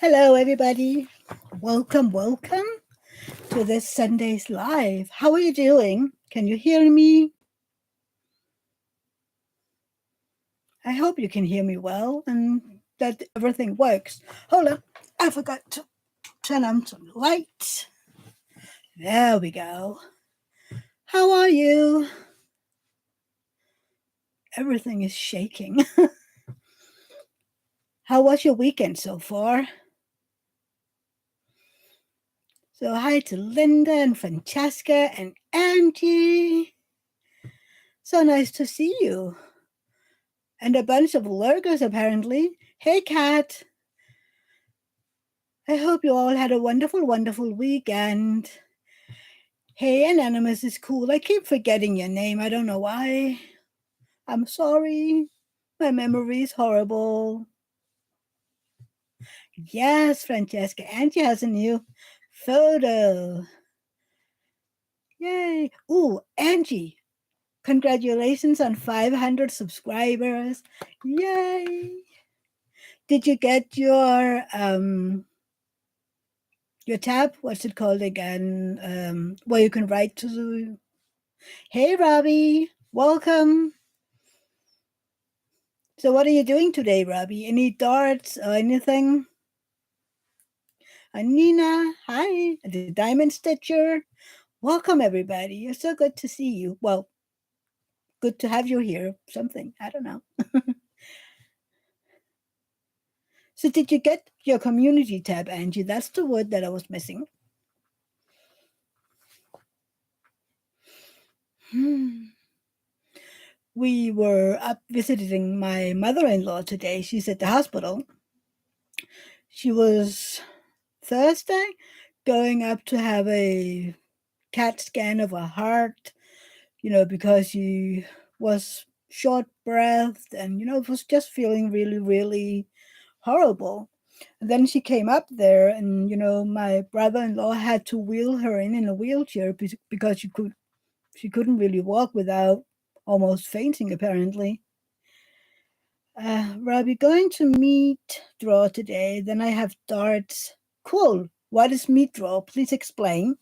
Hello, everybody. Welcome to this Sunday's Live. How are you doing? Can you hear me? I hope you can hear me well and that everything works. Hold on. I forgot to turn on some lights. There we go. How are you? Everything is shaking. How was your weekend so far? So, hi to Linda and Francesca and Angie. So nice to see you. And a bunch of lurkers, apparently. Hey, Kat. I hope you all had a wonderful weekend. Hey, Anonymous is cool. I keep forgetting your name. I don't know why. I'm sorry. My memory is horrible. Yes, Francesca. Angie has a new photo. Yay. Ooh, Angie. Congratulations on 500 subscribers. Yay. Did you get your tab? What's it called again? Where you can write to the... Hey, Robbie. Welcome. So what are you doing today, Robbie? Any darts or anything? Nina, hi. The Diamond Stitcher. Welcome, everybody. It's so good to see you. Well, good to have you here. Something. I don't know. So did you get your community tab, Angie? That's the word that I was missing. We were up visiting my mother-in-law today. She's at the hospital. She was Thursday going up to have a CAT scan of her heart, because she was short breathed and, was just feeling really horrible. And then she came up there and, my brother-in-law had to wheel her in a wheelchair because she couldn't really walk without almost fainting, apparently. Robbie, going to meat draw today. Then I have darts. Cool. What is meat draw? Please explain.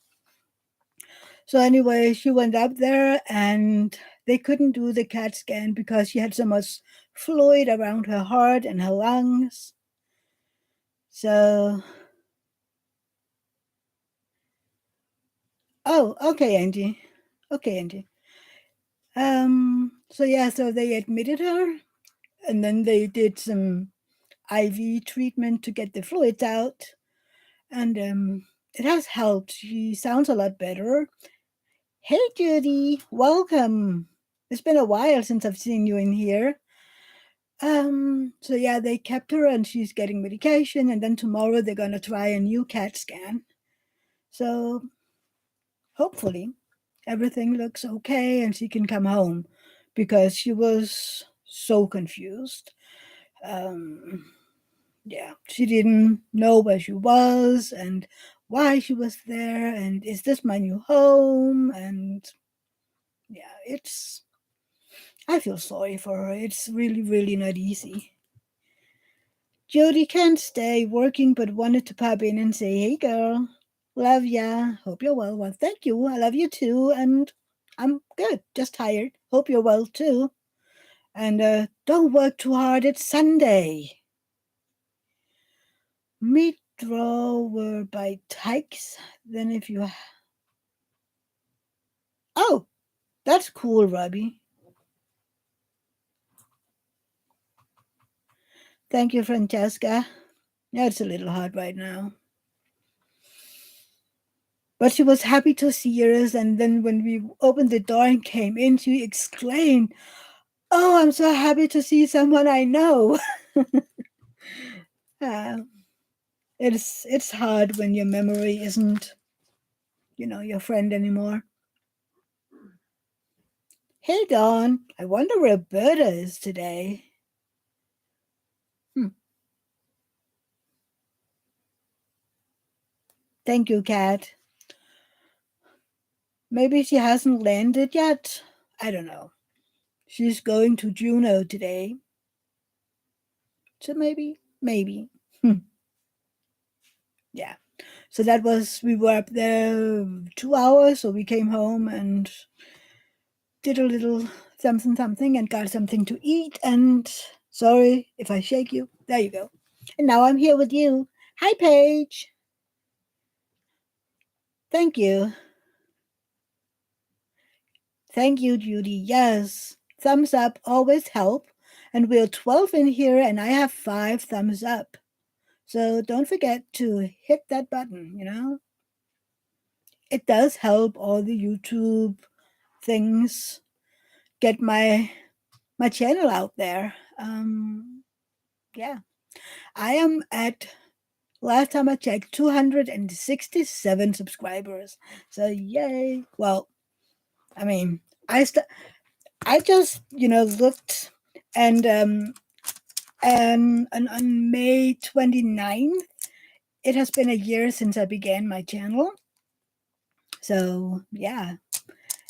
So anyway, she went up there and they couldn't do the CAT scan because she had so much fluid around her heart and her lungs. So, oh, okay, Angie. Okay, Angie. So they admitted her and then they did some IV treatment to get the fluids out. And it has helped. She sounds a lot better. Hey, Judy, welcome. It's been a while since I've seen you in here. So yeah, they kept her and she's getting medication, and then tomorrow they're gonna try a new CAT scan. So hopefully everything looks okay and she can come home because she was so confused. Um, yeah, she didn't know where she was and why she was there, and is this my new home? And yeah, I feel sorry for her. It's really not easy. Jody can't stay working but wanted to pop in and say, hey girl, love ya. Hope you're well. Well, thank you. I love you too. And I'm good, just tired. Hope you're well too. And don't work too hard. It's Sunday. Meat drawer by Tykes. Then if you... Oh, that's cool, Robbie. Thank you, Francesca. Yeah, it's a little hard right now. But she was happy to see us, and then when we opened the door and came in, she exclaimed, oh, I'm so happy to see someone I know. uh, it's hard when your memory isn't, your friend anymore. Hey, Dawn, I wonder where Berta is today. Thank you, Kat. Maybe she hasn't landed yet. I don't know. She's going to Juneau today. So maybe. Yeah. So that was, we were up there 2 hours, so we came home and did a little something something and got something to eat. And sorry if I shake you. There you go. And now I'm here with you. Hi, Paige. Thank you. Thank you, Judy. Yes, thumbs up always help. And we're 12 in here, and I have 5 thumbs up. So don't forget to hit that button. It does help all the YouTube things get my channel out there. Yeah. I am at, last time I checked, 267 subscribers. So yay. Well, I mean, I just, looked, and on May 29th, it has been a year since I began my channel. So yeah.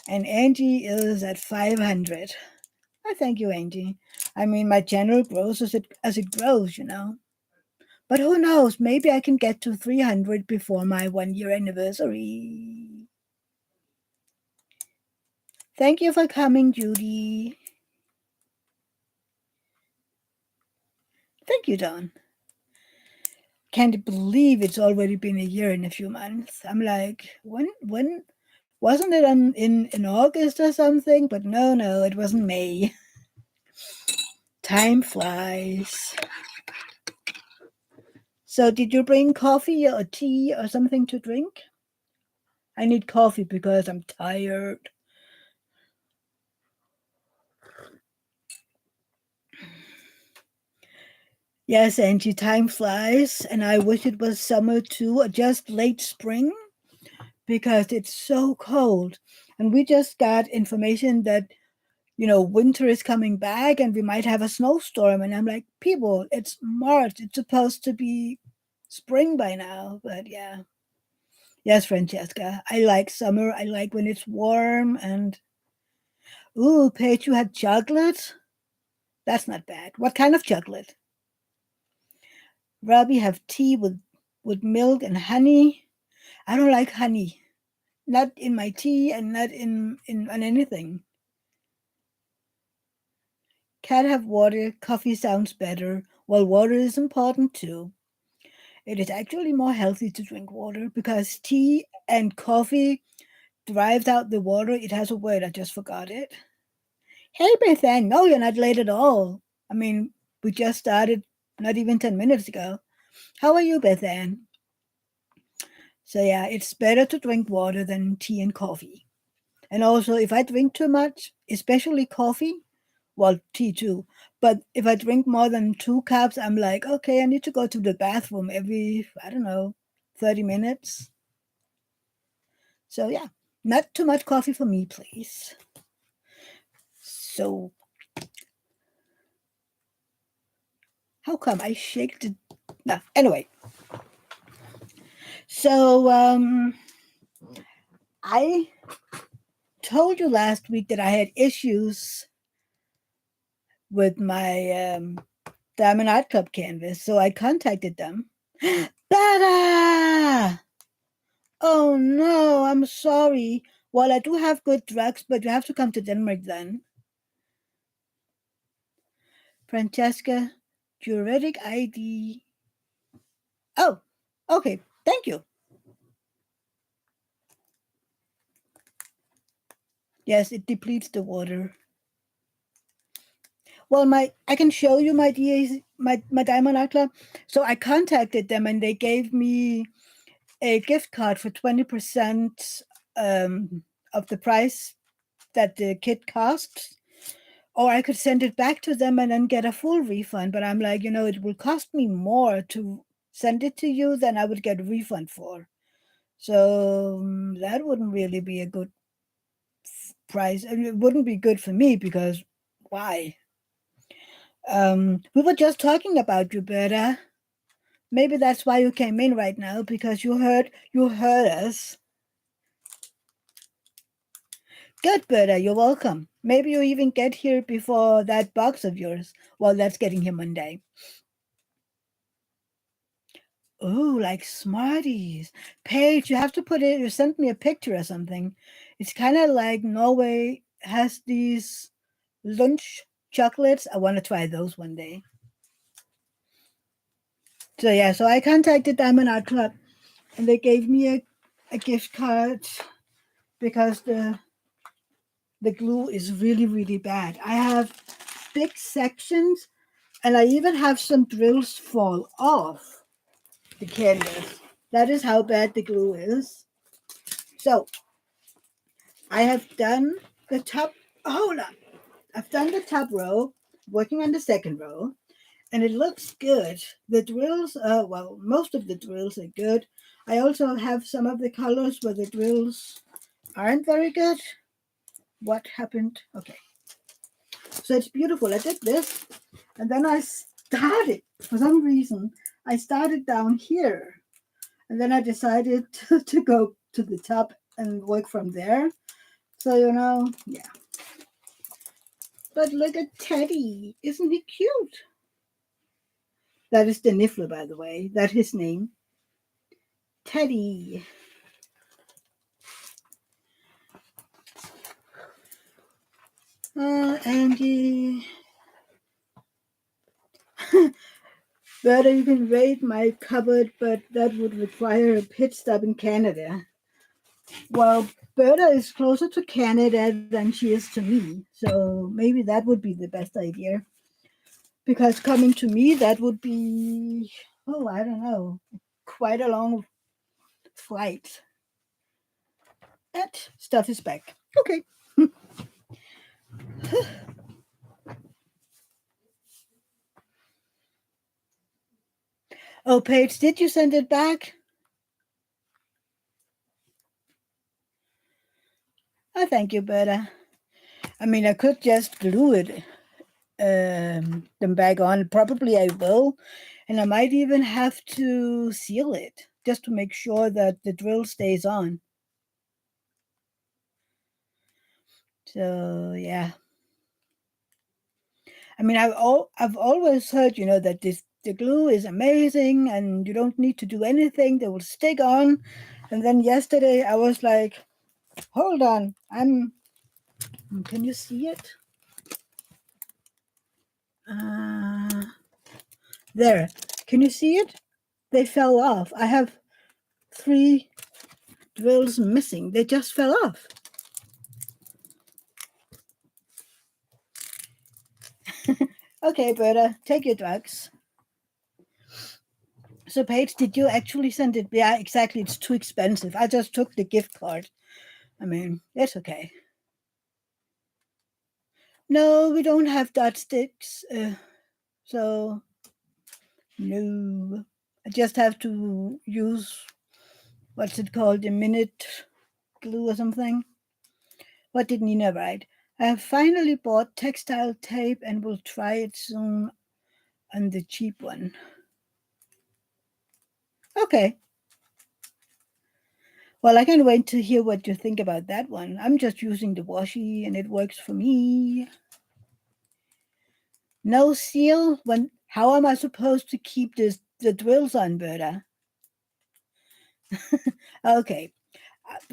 And Angie is at 500. I thank you, Angie. I mean, my channel grows as it grows. But who knows? Maybe I can get to 300 before my 1 year anniversary. Thank you for coming, Judy. Thank you, Don. Can't believe it's already been a year in a few months. I'm like, when wasn't it in August or something? But no, it wasn't May. Time flies. So did you bring coffee or tea or something to drink? I need coffee because I'm tired. Yes, Angie, time flies, and I wish it was summer too, or just late spring, because it's so cold. And we just got information that, winter is coming back and we might have a snowstorm. And I'm like, people, it's March. It's supposed to be spring by now. But yeah. Yes, Francesca, I like summer. I like when it's warm. And, ooh, Paige, you had chocolate? That's not bad. What kind of chocolate? Robbie have tea with milk and honey. I don't like honey. Not in my tea and not in on anything. Cat have water. Coffee sounds better. Well, water is important too. It is actually more healthy to drink water because tea and coffee drives out the water. It has a word. I just forgot it. Hey, Bethan. No, you're not late at all. I mean, we just started not even 10 minutes ago. How are you, Bethan? So yeah, it's better to drink water than tea and coffee. And also, if I drink too much, especially coffee, well, tea too, but if I drink more than 2 cups, I'm like, okay, I need to go to the bathroom every, I don't know, 30 minutes. So yeah, not too much coffee for me, please. So, how come I shake the. No, anyway. So, I told you last week that I had issues with my Diamond Art Club canvas, so I contacted them. Bada! Oh no, I'm sorry. Well, I do have good drugs, but you have to come to Denmark then. Francesca, diuretic ID. Oh, okay. Thank you. Yes, it depletes the water. Well, I can show you my DAs, my Diamond Art Club. So I contacted them and they gave me a gift card for 20% of the price that the kit costs. Or I could send it back to them and then get a full refund. But I'm like, it will cost me more to send it to you than I would get a refund for. So that wouldn't really be a good price. And it wouldn't be good for me because why? We were just talking about you, Berta. Maybe that's why you came in right now because you heard us. Good, Berta. You're welcome. Maybe you even get here before that box of yours. Well, that's getting here Monday. Oh, like Smarties. Paige, you have to put it, you sent me a picture or something. It's kind of like Norway has these lunch chocolates. I want to try those one day. So, yeah, so I contacted Diamond Art Club and they gave me a gift card because the glue is really, really bad. I have big sections and I even have some drills fall off the canvas. That is how bad the glue is. So I have done the top. Hold on. I've done the top row, working on the second row, and it looks good. The drills, well, most of the drills are good. I also have some of the colors where the drills aren't very good. What happened? Okay. So it's beautiful. I did this, and then I started, for some reason, I started down here, and then I decided to go to the top and work from there. So, yeah. But look at Teddy. Isn't he cute? That is the Niffler, by the way. That's his name. Teddy. Angie. Better you can raid my cupboard, but that would require a pit stop in Canada. Well, Berta is closer to Canada than she is to me, so maybe that would be the best idea. Because coming to me, that would be, oh, I don't know, quite a long flight. That stuff is back. Okay. Oh, Paige, did you send it back? Oh, thank you, Berta. I mean, I could just glue it, them back on. Probably I will. And I might even have to seal it just to make sure that the drill stays on. So, yeah. I mean, I've always heard, that the glue is amazing and you don't need to do anything. They will stick on. And then yesterday I was like, hold on, can you see it? Uh, there. Can you see it? They fell off. I have 3 drills missing. They just fell off. Okay, Berta, take your drugs. So, Paige, did you actually send it? Yeah, exactly. It's too expensive. I just took the gift card. I mean, it's okay. No, we don't have dot sticks. So, no. I just have to use, what's it called, a minute glue or something. What did Nina write? I have finally bought textile tape and will try it soon on the cheap one. Okay. Well, I can't wait to hear what you think about that one. I'm just using the washi and it works for me. No seal? How am I supposed to keep the drills on, Berta? Okay.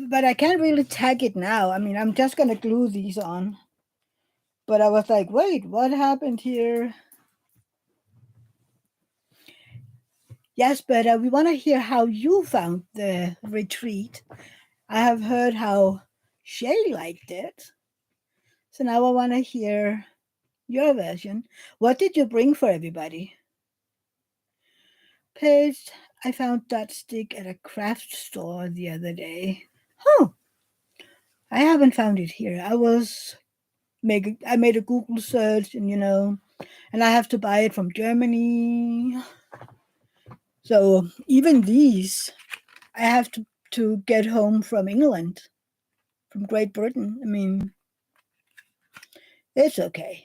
But I can't really tag it now. I mean, I'm just going to glue these on. But I was like, wait, what happened here? Yes, but we want to hear how you found the retreat. I have heard how Shay liked it. So now I want to hear your version. What did you bring for everybody? Paige, I found that stick at a craft store the other day. Oh, I haven't found it here. I made a Google search and and I have to buy it from Germany. So even these I have to get home from England, from Great Britain. I mean, it's okay.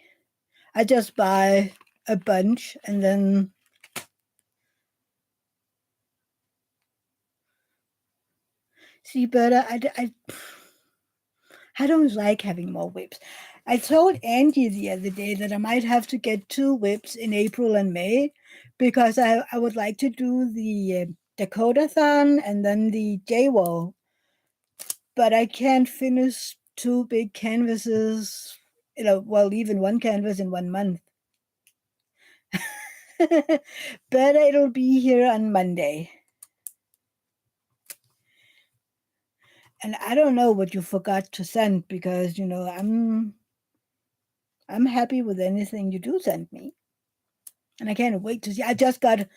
I just buy a bunch and then see, but I don't like having more whips. I told Angie the other day that I might have to get 2 whips in April and May because I would like to do the Dakota-thon and then the J-Wall, but I can't finish 2 big canvases, well, even one canvas in 1 month. But it'll be here on Monday. And I don't know what you forgot to send because I'm happy with anything you do send me, and I can't wait to see. I just got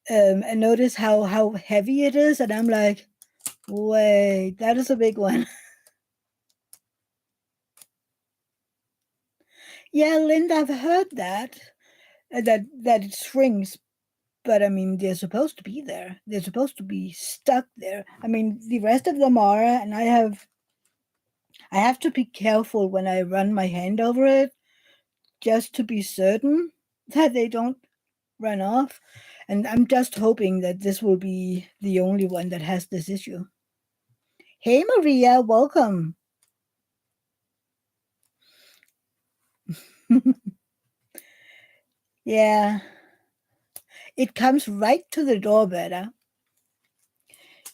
a notice how heavy it is, and I'm like, wait, that is a big one. Yeah, Linda, I've heard that it shrinks, but I mean they're supposed to be there. They're supposed to be stuck there. I mean the rest of them are, and I have to be careful when I run my hand over it just to be certain that they don't run off. And I'm just hoping that this will be the only one that has this issue. Hey, Maria, welcome. Yeah, it comes right to the door, Betta.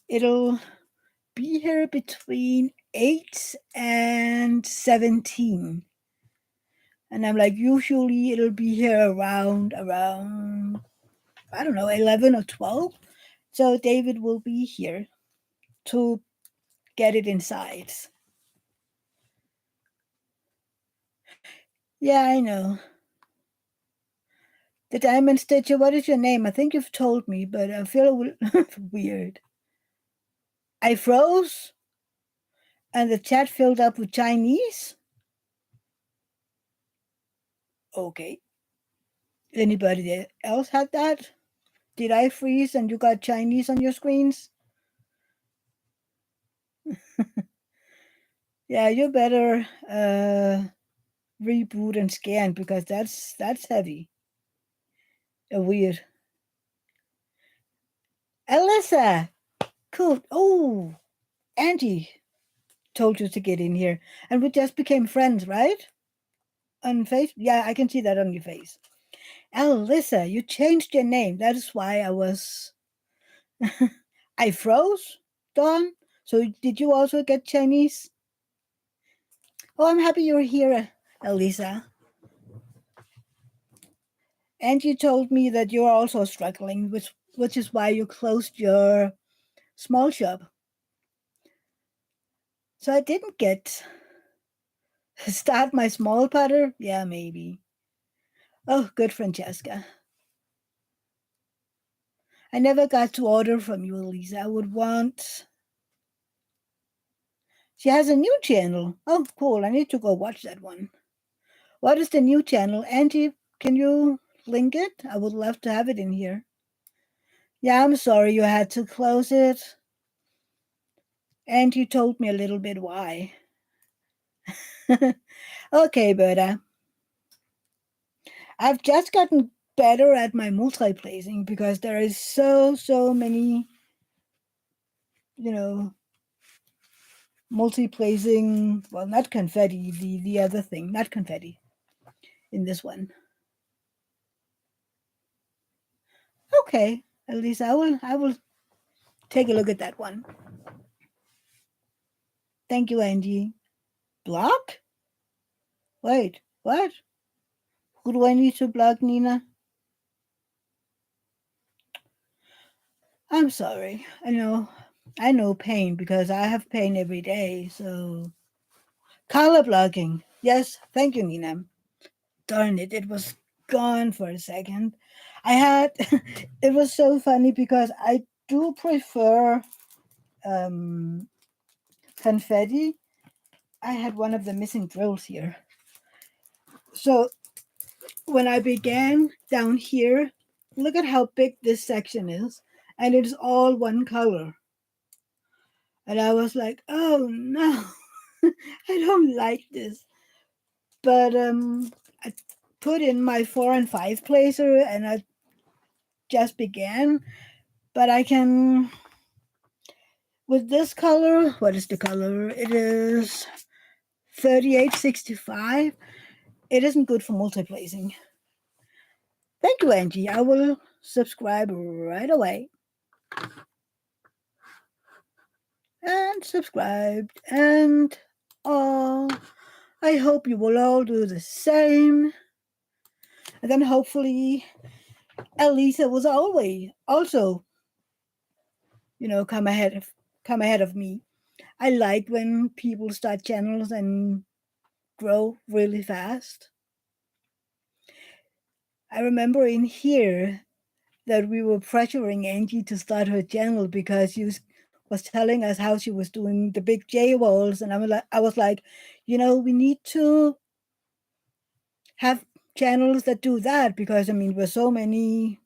It'll be here between 8 and 17. And I'm like, usually it'll be here around, I don't know, 11 or 12. So David will be here to get it inside. Yeah, I know. The Diamond Stitcher, what is your name? I think you've told me, but I feel weird. I froze and the chat filled up with Chinese. Okay. Anybody else had that? Did I freeze and you got Chinese on your screens? Yeah, you better reboot and scan because that's heavy. Weird. Alyssa, cool. Oh, Angie told you to get in here, and we just became friends, right? On face, yeah, I can see that on your face. Alyssa, you changed your name. That is why I was. I froze, Dawn. So did you also get Chinese? Oh, I'm happy you're here, Elisa. And you told me that you're also struggling, which is why you closed your small shop. So I didn't get start my small putter. Yeah, maybe. Oh, good, Francesca. I never got to order from you, Elisa. I would want. She has a new channel. Oh, cool. I need to go watch that one. What is the new channel? Angie, can you link it? I would love to have it in here. Yeah, I'm sorry you had to close it. And you told me a little bit why. Okay, Berta. I've just gotten better at my multi-placing because there is so many, you know, multi-placing. Well, not confetti. The other thing, not confetti, in this one. Okay, at least I will take a look at that one. Thank you, Angie. Block? Wait, what? Who do I need to block, Nina? I'm sorry. I know pain because I have pain every day. So color blocking. Yes, thank you, Nina. Darn it, it was gone for a second. I had it was so funny because I do prefer um, confetti. I had one of the missing drills here. So when I began down here, look at how big this section is, and it's all one color. And I was like, oh no, I don't like this. But I put in my 4 and 5 placer and I just began. But I can, with this color, what is the color? It is 3865. It isn't good for multiplacing. Thank you, Angie. I will subscribe right away. And subscribed. And all. I hope you will all do the same. And then hopefully Elisa was always also, come ahead of me. I like when people start channels and grow really fast. I remember in here that we were pressuring Angie to start her channel because was telling us how she was doing the big J walls, and I was like, we need to have channels that do that because I mean, with so many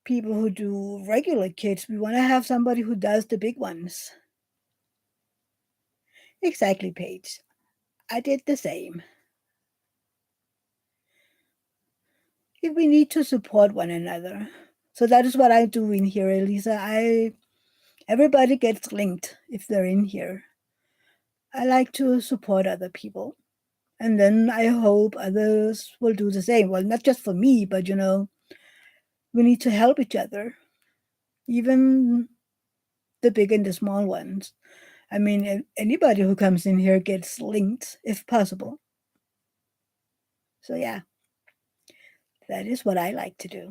people who do regular kits, we want to have somebody who does the big ones. Exactly, Paige. I did the same. If we need to support one another. So that is what I do in here, Elisa. Everybody gets linked if they're in here. I like to support other people. And then I hope others will do the same. Well, not just for me, but we need to help each other. Even the big and the small ones. I mean, anybody who comes in here gets linked if possible. So, yeah, that is what I like to do.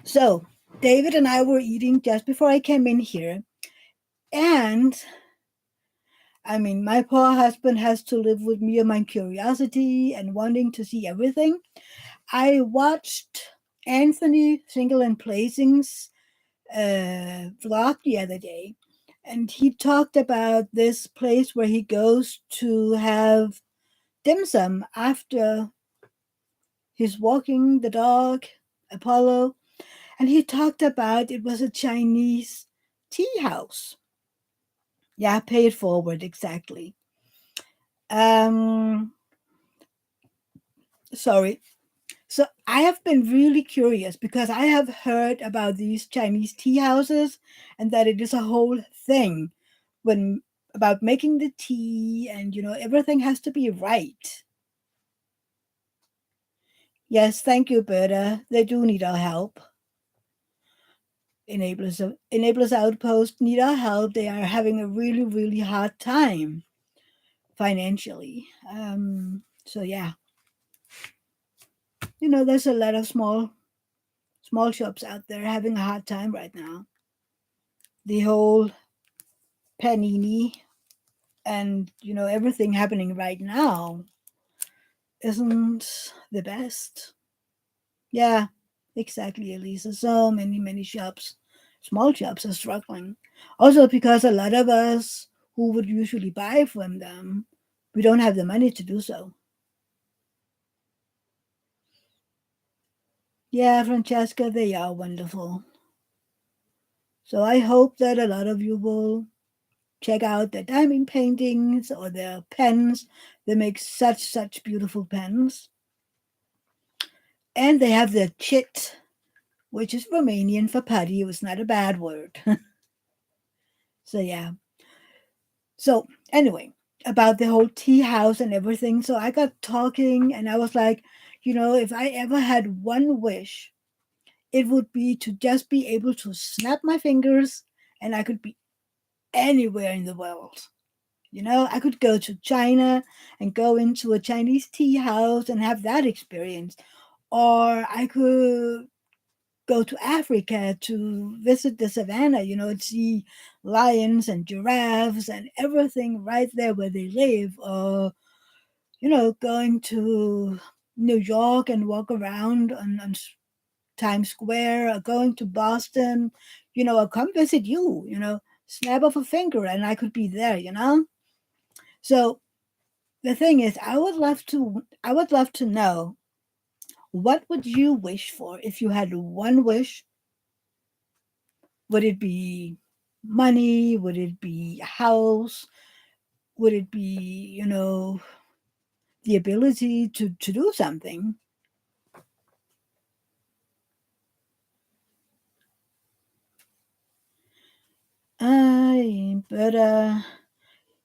So, David and I were eating just before I came in here. And I mean, my poor husband has to live with me and my curiosity and wanting to see everything. I watched Anthony Single and Placing's vlog the other day, and he talked about this place where he goes to have dim sum after he's walking the dog, Apollo, and he talked about it was a Chinese tea house. Yeah, pay it forward, exactly. Um, sorry. So I have been really curious because I have heard about these Chinese tea houses and that it is a whole thing when about making the tea and everything has to be right. Yes, thank you, Berta. They do need our help. Enablers Outpost need our help. They are having a really, really hard time financially. So yeah, there's a lot of small shops out there having a hard time right now. The whole panini and everything happening right now isn't the best. Yeah, exactly, Elisa. So many shops, small shops are struggling. Also because a lot of us who would usually buy from them, we don't have the money to do so. Yeah, Francesca, they are wonderful. So I hope that a lot of you will check out their diamond paintings or their pens. They make such beautiful pens. And they have their chit, which is Romanian for putty. It was not a bad word. So yeah. So anyway, about the whole tea house and everything. So I got talking and I was like, if I ever had one wish, it would be to just be able to snap my fingers and I could be anywhere in the world. I could go to China and go into a Chinese tea house and have that experience. Or I could go to Africa to visit the savannah, and see lions and giraffes and everything right there where they live. Or, going to New York and walk around on Times Square, or going to Boston, or come visit you, snap of a finger and I could be there. So the thing is, I would love to know, what would you wish for if you had one wish? Would it be money? Would it be a house? Would it be, the ability to do something? But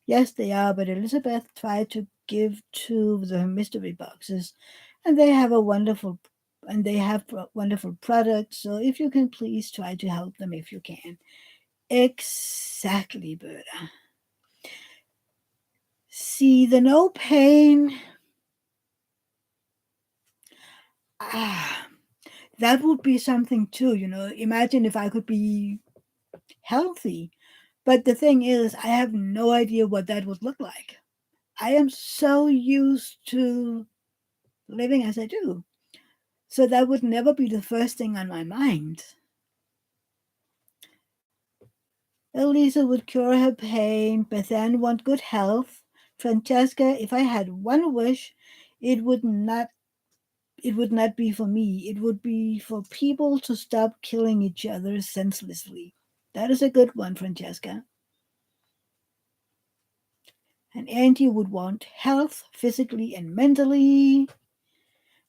Yes, they are, but Elizabeth tried to give to the mystery boxes, and they have a wonderful and they have wonderful products. So if you can please try to help them if you can. Exactly, Berta. See the no pain. Ah, that would be something too, Imagine if I could be healthy. But the thing is, I have no idea what that would look like. I am so used to living as I do. So that would never be the first thing on my mind. Elisa would cure her pain, but then want good health. Francesca, if I had one wish, it would not it would not be for me. It would be for people to stop killing each other senselessly. That is a good one, Francesca. And Angie would want health physically and mentally.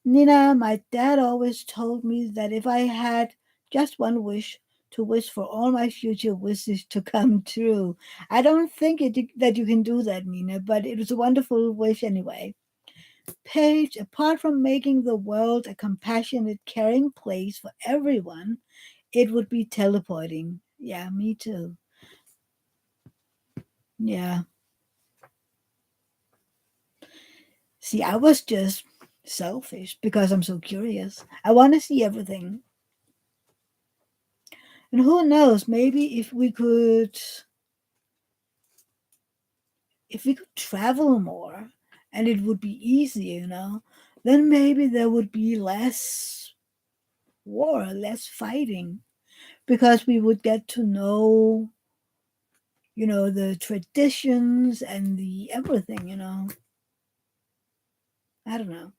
Nina, my dad always told me that if I had just one wish, to wish for all my future wishes to come true. I don't think that you can do that, Nina, but it was a wonderful wish anyway. Paige, apart from making the world a compassionate, caring place for everyone, it would be teleporting. Yeah, me too. Yeah. See, I was just selfish because I'm so curious. I want to see everything. And who knows, maybe if we could travel more and it would be easier, then maybe there would be less war, less fighting because we would get to know, the traditions and the everything. I don't know.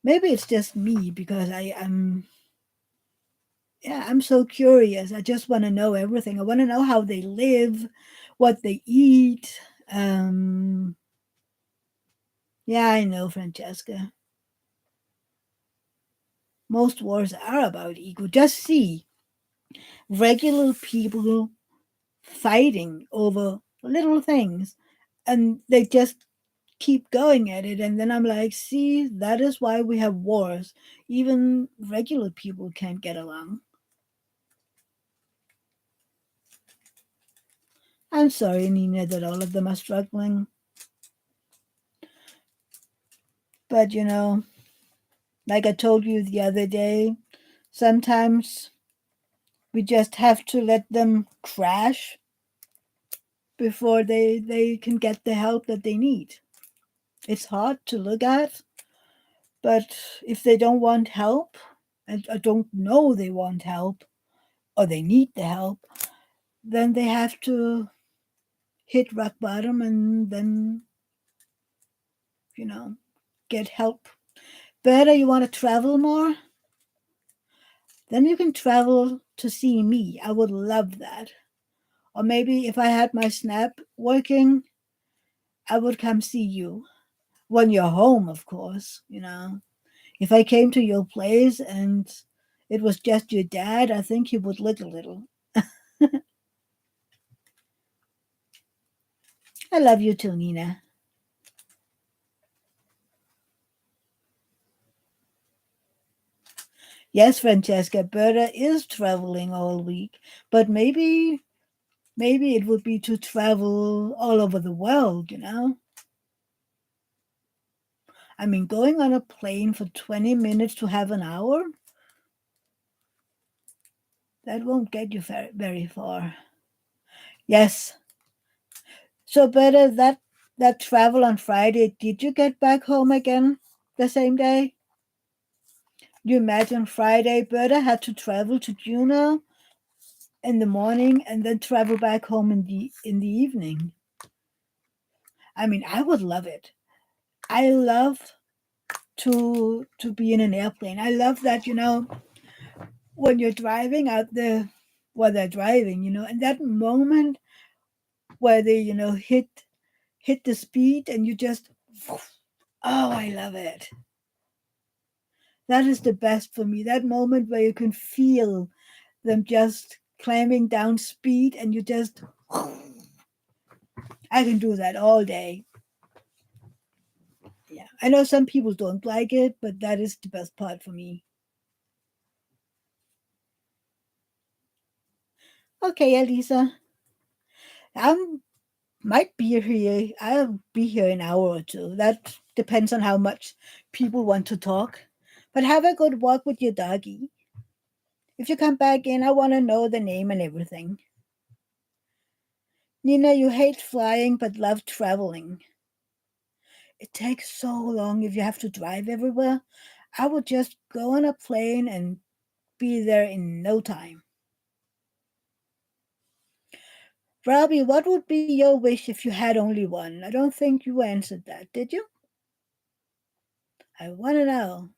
Maybe it's just me because I'm so curious. I just want to know everything. I want to know how they live, what they eat. Um, yeah, I know, Francesca. Most wars are about ego. Just see regular people fighting over little things and they just keep going at it. And then I'm like, see, that is why we have wars. Even regular people can't get along. I'm sorry, Nina, that all of them are struggling. But, like I told you the other day, sometimes we just have to let them crash before they can get the help that they need. It's hard to look at, but if they don't want help, and I don't know they want help or they need the help, then they have to hit rock bottom and then, you know, get help. Better you want to travel more? Then you can travel to see me. I would love that. Or maybe if I had my snap working, I would come see you. When you're home, of course. If I came to your place and it was just your dad, I think he would look a little. I love you too, Nina. Yes, Francesca, Berta is traveling all week, but maybe it would be to travel all over the world. I mean, going on a plane for 20 minutes to have an hour, that won't get you very, very far. Yes. So, Berta, that travel on Friday, did you get back home again the same day? You imagine Friday, Berta had to travel to Juneau in the morning and then travel back home in the evening. I mean, I would love it. I love to be in an airplane. I love that, when you're driving out there while they're driving, and that moment where they, hit the speed and you just oh, I love it. That is the best for me. That moment where you can feel them just climbing down speed and you just I can do that all day. Yeah. I know some people don't like it, but that is the best part for me. Okay, Elisa. I might be here. I'll be here an hour or two. That depends on how much people want to talk. But have a good walk with your doggy. If you come back in, I want to know the name and everything. Nina, you hate flying but love traveling. It takes so long if you have to drive everywhere. I would just go on a plane and be there in no time. Robbie, what would be your wish if you had only one? I don't think you answered that, did you? I want to know.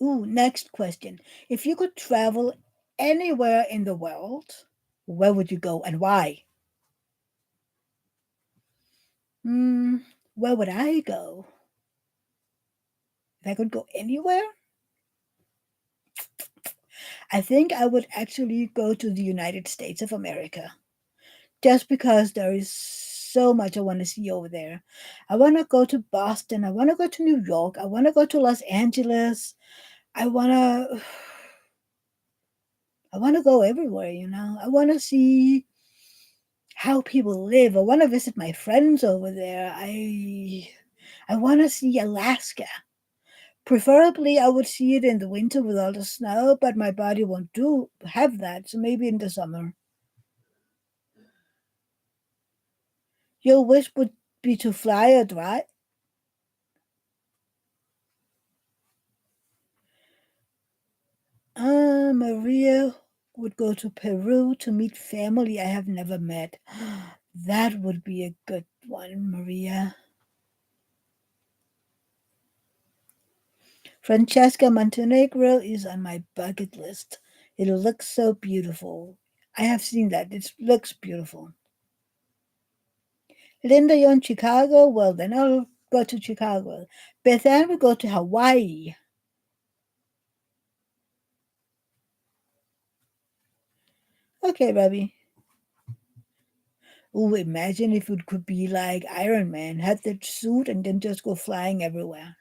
Ooh, next question. If you could travel anywhere in the world, where would you go and why? Hmm, where would I go? If I could go anywhere? I think I would actually go to the United States of America just because there is so much I want to see over there. I want to go to Boston. I want to go to New York. I want to go to Los Angeles. I want to I want to go everywhere. I want to see how people live. I want to visit my friends over there. I want to see Alaska. Preferably, I would see it in the winter with all the snow, but my body won't do have that. So maybe in the summer. Your wish would be to fly or drive. Maria would go to Peru to meet family I have never met. That would be a good one, Maria. Francesca Montenegro is on my bucket list. It looks so beautiful. I have seen that. It looks beautiful. Linda, you're in Chicago? Well, then I'll go to Chicago. Beth Ann will go to Hawaii. Okay, Robbie. Oh, imagine if it could be like Iron Man, have that suit and then just go flying everywhere.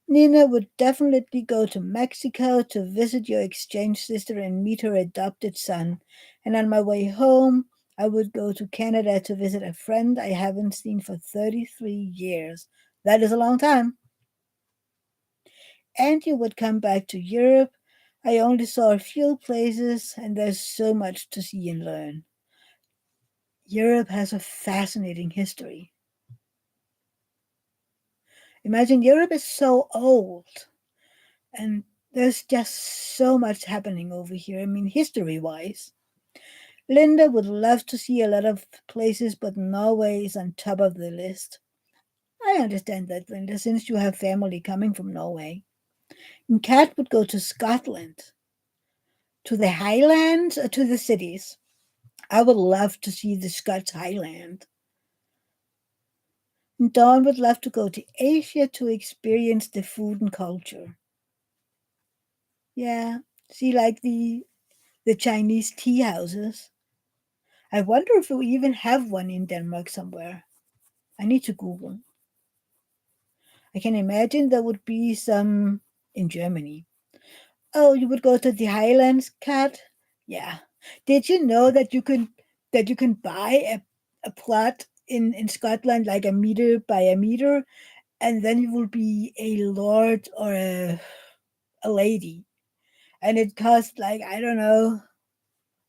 Nina would definitely go to Mexico to visit your exchange sister and meet her adopted son. And on my way home, I would go to Canada to visit a friend I haven't seen for 33 years. That is a long time. And you would come back to Europe. I only saw a few places, and there's so much to see and learn. Europe has a fascinating history. Imagine Europe is so old, and there's just so much happening over here. I mean, history wise. Linda would love to see a lot of places, but Norway is on top of the list. I understand that, Linda, since you have family coming from Norway. And Kat would go to Scotland, to the Highlands, or to the cities. I would love to see the Scots Highland. And Dawn would love to go to Asia to experience the food and culture. Yeah, see, like the Chinese tea houses. I wonder if we even have one in Denmark somewhere. I need to Google. I can imagine there would be some in Germany. Oh, you would go to the Highlands, Cat? Yeah. Did you know that you can buy a plot in Scotland like a meter by a meter, and then you will be a lord or a lady, and it costs like I don't know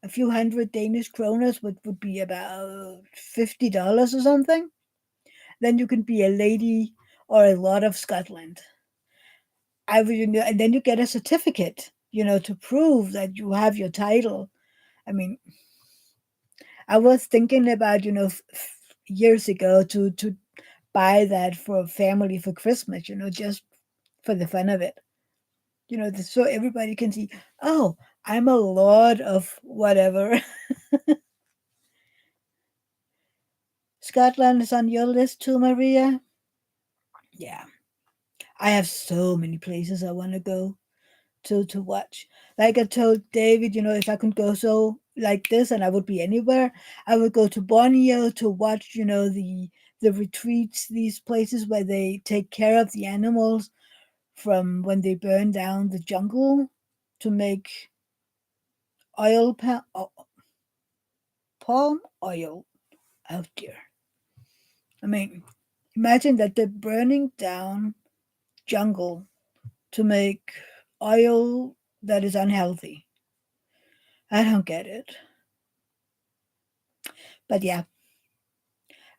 a few hundred Danish kroners, which would be about $50 or something. Then you can be a lady or a lord of Scotland. And then you get a certificate, to prove that you have your title. I mean, I was thinking about, years ago to buy that for a family for Christmas, just for the fun of it. So everybody can see, oh, I'm a lord of whatever. Scotland is on your list too, Maria? Yeah. I have so many places I want to go to watch. Like I told David, if I could go so like this, and I would be anywhere. I would go to Borneo to watch, the retreats, these places where they take care of the animals from when they burn down the jungle to make palm oil. Oh dear. I mean, imagine that they're burning down jungle to make oil that is unhealthy. I don't get it. But yeah,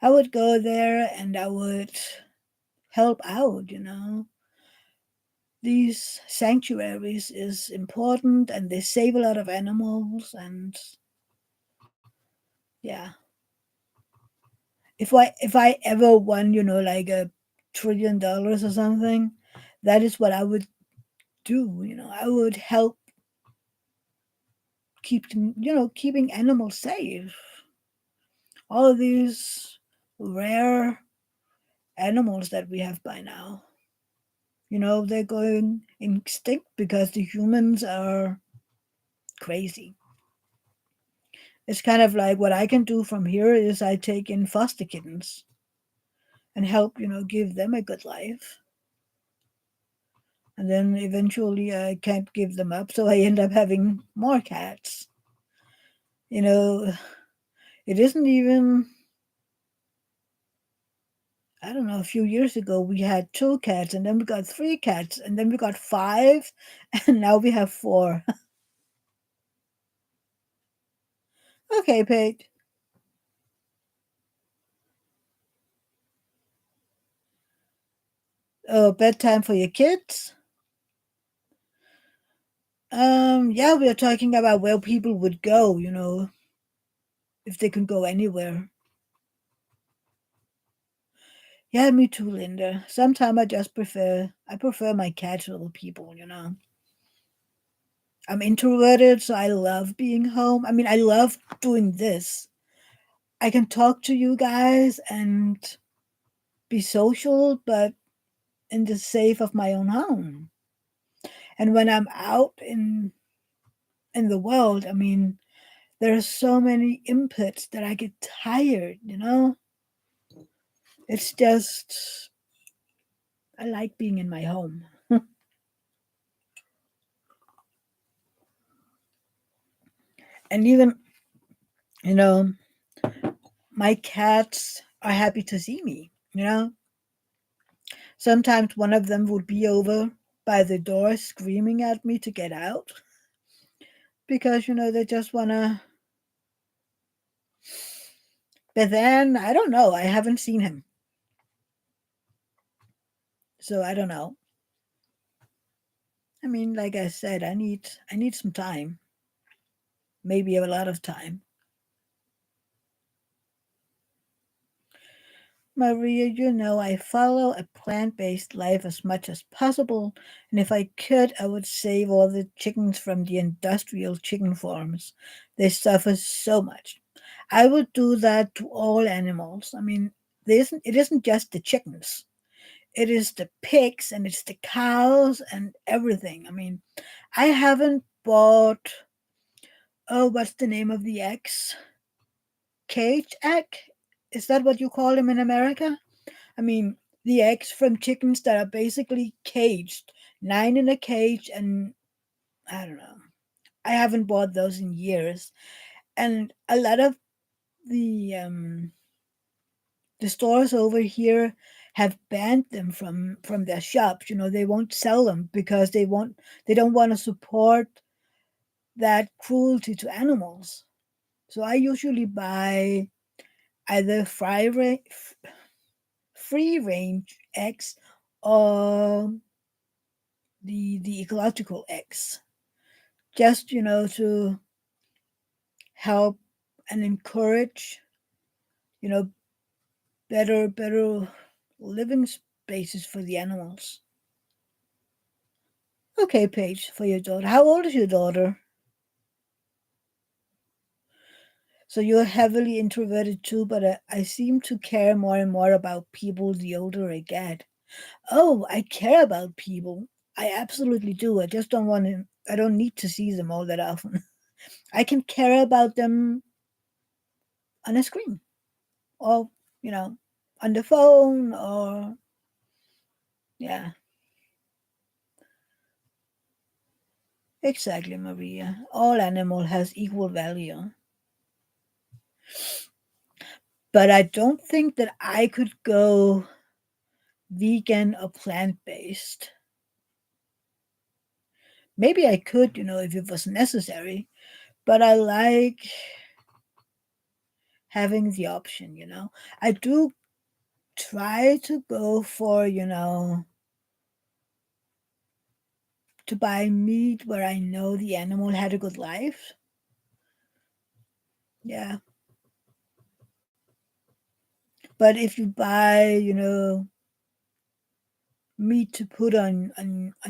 I would go there and I would help out. These sanctuaries is important and they save a lot of animals and yeah. If I ever won, like $1 trillion or something, that is what I would do. I would help keeping animals safe. All of these rare animals that we have by now. They're going extinct because the humans are crazy. It's kind of like what I can do from here is I take in foster kittens and help, give them a good life. And then eventually I can't give them up, so I end up having more cats. You know, it isn't even, I don't know, a few years ago we had two cats, and then we got three cats, and then we got five, and now we have four. Okay, Paige. Oh, bedtime for your kids? Yeah, we are talking about where people would go, if they can go anywhere. Yeah, me too, Linda. Sometimes I prefer my cats over people. I'm introverted, so I love being home. I mean, I love doing this. I can talk to you guys and be social, but in the safe of my own home. And when I'm out in the world, I mean, there are so many inputs that I get tired. It's just I like being in my home. And even, you know, my cats are happy to see me. Sometimes one of them would be over by the door screaming at me to get out because, they just want to. But then, I don't know. I haven't seen him. So I don't know. I mean, like I said, I need some time. Maybe a lot of time. Maria, I follow a plant based life as much as possible, and if I could, I would save all the chickens from the industrial chicken farms. They suffer so much. I would do that to all animals. I mean, it isn't just the chickens, it is the pigs and it's the cows and everything. I mean, I haven't bought, oh, what's the name of the eggs? Cage egg? Is that what you call them in America? I mean, the eggs from chickens that are basically caged, nine in a cage, and I don't know. I haven't bought those in years, and a lot of the um, the stores over here have banned them from their shops. They won't sell them because they don't want to support that cruelty to animals. So I usually buy either free range eggs or the ecological eggs, just to help and encourage you know better living spaces for the animals. Okay, Paige, for your daughter. How old is your daughter? So you're heavily introverted too, but I seem to care more and more about people the older I get. Oh, I care about people. I absolutely do. I just don't want to. I don't need to see them all that often. I can care about them on a screen or, you know, on the phone or, yeah, exactly, Maria. All animal has equal value. But I don't think that I could go vegan or plant based. Maybe I could, if it was necessary, but I like having the option. I do try to go for, to buy meat where I know the animal had a good life. Yeah. But if you buy, meat to put on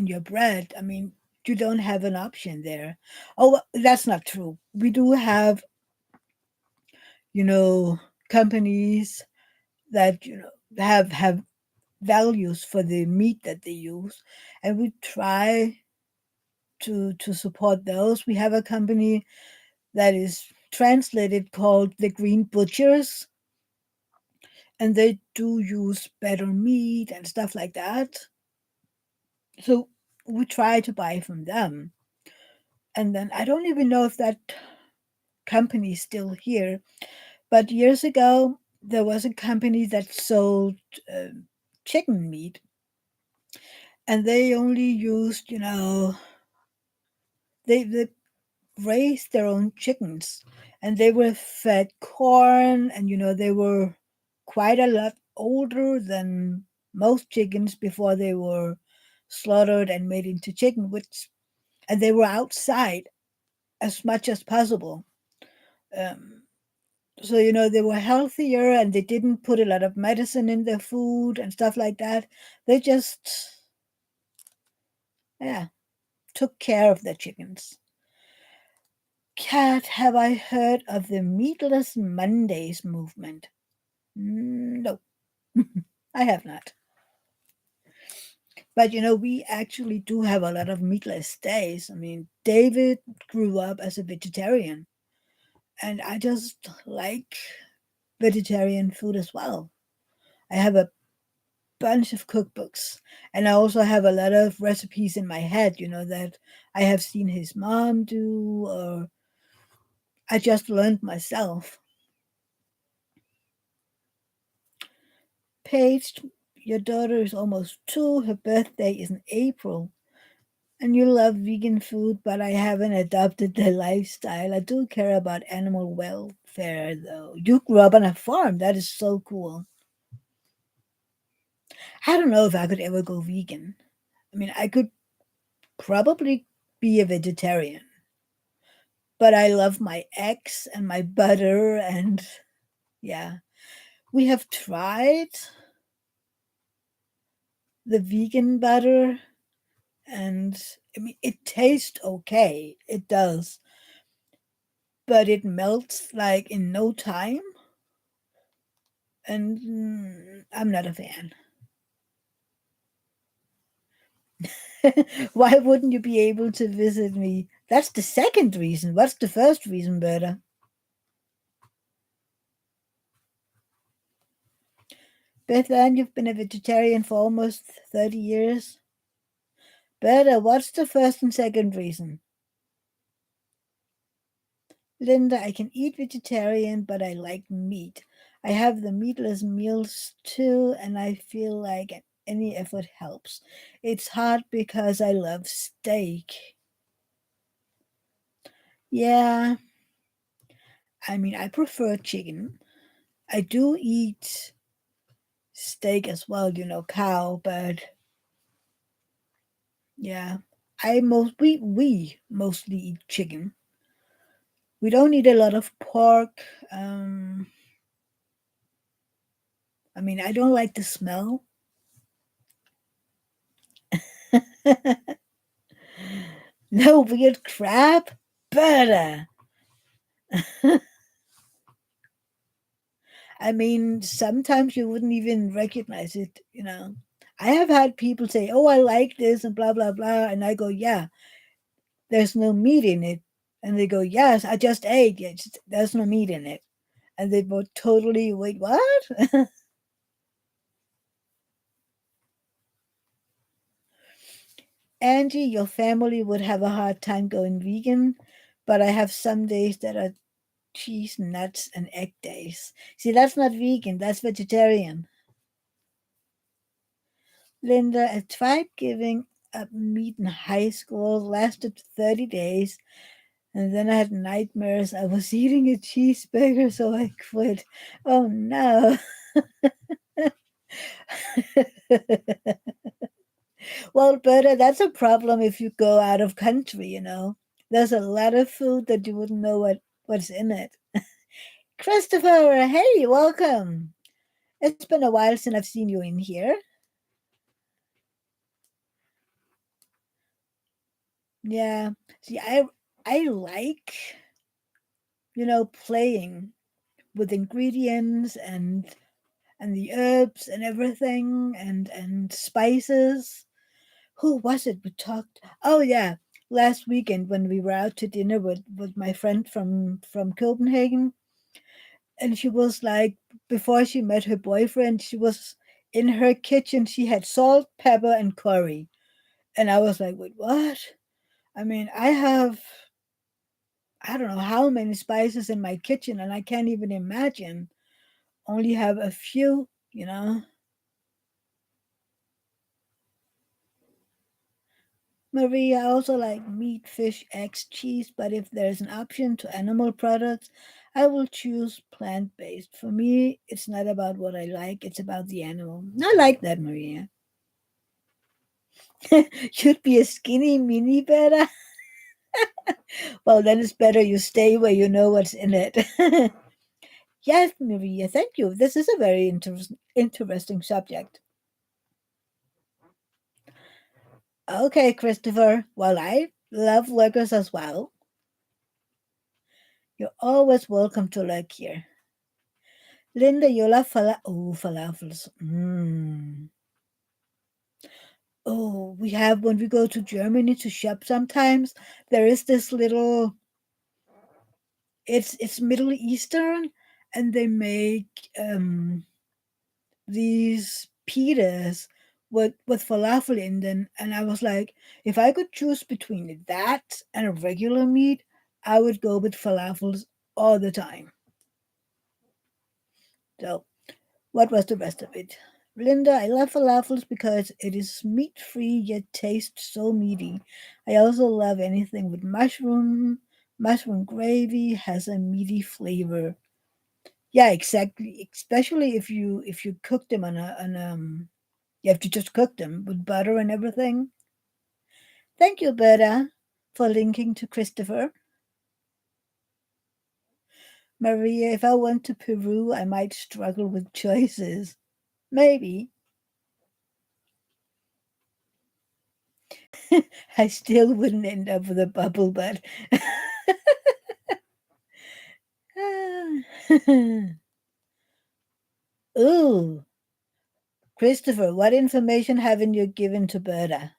your bread, I mean, you don't have an option there. Oh, well, that's not true. We do have, you know, companies that, have values for the meat that they use, and we try to support those. We have a company that is translated called the Green Butchers, and they do use better meat and stuff like that. So we try to buy from them. And then I don't even know if that company is still here, but years ago there was a company that sold uh, chicken meat, and they only used, they raised their own chickens, and they were fed corn, and they were quite a lot older than most chickens before they were slaughtered and made into chicken, which and they were outside as much as possible. um, so they were healthier, and they didn't put a lot of medicine in their food and stuff like that. They just, yeah, took care of their chickens. Cat, have I heard of the Meatless Mondays movement? No, I have not. But we actually do have a lot of meatless days. I mean, David grew up as a vegetarian, and I just like vegetarian food as well. I have a bunch of cookbooks, and I also have a lot of recipes in my head, that I have seen his mom do, or I just learned myself. Paige, your daughter is almost 2. Her birthday is in April. And you love vegan food, but I haven't adopted the lifestyle. I do care about animal welfare, though. You grew up on a farm. That is so cool. I don't know if I could ever go vegan. I mean, I could probably be a vegetarian, but I love my eggs and my butter, and yeah. We have tried the vegan butter, and I mean, it tastes okay. It does, but it melts like in no time, and I'm not a fan. Why wouldn't you be able to visit me? That's the second reason. What's the first reason, Berta? Bethan, you've been a vegetarian for almost 30 years. Berta, what's the first and second reason? Linda, I can eat vegetarian, but I like meat. I have the meatless meals too, and I feel like any effort helps. It's hard because I love steak. Yeah, I mean, I prefer chicken. I do eat steak as well, cow, but yeah, we mostly eat chicken. We don't eat a lot of pork. Um, I mean, I don't like the smell. No weird crap, but I mean, sometimes you wouldn't even recognize it. I have had people say, "Oh, I like this," and blah blah blah, and I go, "Yeah, there's no meat in it." And they go, yes, I just ate. There's no meat in it. And they both totally, wait, what? Angie, your family would have a hard time going vegan, but I have some days that are cheese, nuts, and egg days. See, that's not vegan, that's vegetarian. Linda, I tried giving up meat in high school, lasted 30 days, and then I had nightmares. I was eating a cheeseburger, so I quit. Oh no. Well, Berta, that's a problem if you go out of country. There's a lot of food that you wouldn't know what's in it. Christopher, hey, welcome. It's been a while since I've seen you in here. Yeah. See, I like, playing with ingredients and the herbs and everything and spices. Who was it we talked? Oh yeah, last weekend when we were out to dinner with my friend from Copenhagen, and she was like, before she met her boyfriend, she was in her kitchen. She had salt, pepper, and curry, and I was like, wait, what? I mean, I don't know how many spices in my kitchen, and I can't even imagine. Only have a few. Maria, I also like meat, fish, eggs, cheese, but if there's an option to animal products, I will choose plant based. For me, it's not about what I like, it's about the animal. I like that, Maria. Should be a skinny mini better. Well, then it's better you stay where you know what's in it. Yes, Maria, thank you. This is a very interesting subject. Okay, Christopher. Well, I love lurkers as well. You're always welcome to lurk here. Linda, you love falafels. Oh, we have when we go to Germany to shop sometimes, there is this little it's Middle Eastern, and they make these pitas with falafel in them, and I was like, if I could choose between that and a regular meat, I would go with falafels all the time. So what was the rest of it? Linda, I love falafels because it is meat free yet tastes so meaty. I also love anything with mushroom. Mushroom gravy has a meaty flavor. Yeah, exactly. Especially if you cook them on you have to just cook them with butter and everything. Thank you, Berta, for linking to Christopher. Maria, if I went to Peru, I might struggle with choices. Maybe. I still wouldn't end up with a bubble butt. Ooh, Christopher, what information haven't you given to Berta?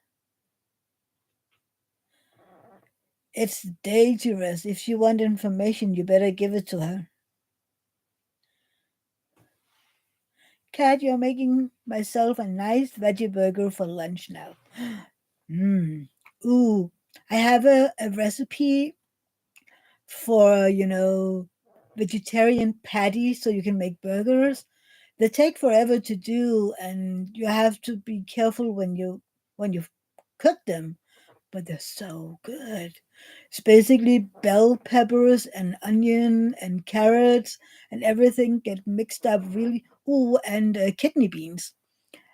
It's dangerous. If she wants information, you better give it to her. Kat, you're making myself a nice veggie burger for lunch now. Mmm. Ooh, I have a recipe for, vegetarian patties so you can make burgers. They take forever to do, and you have to be careful when you cook them, but they're so good. It's basically bell peppers and onion and carrots and everything get mixed up really. Ooh, and kidney beans,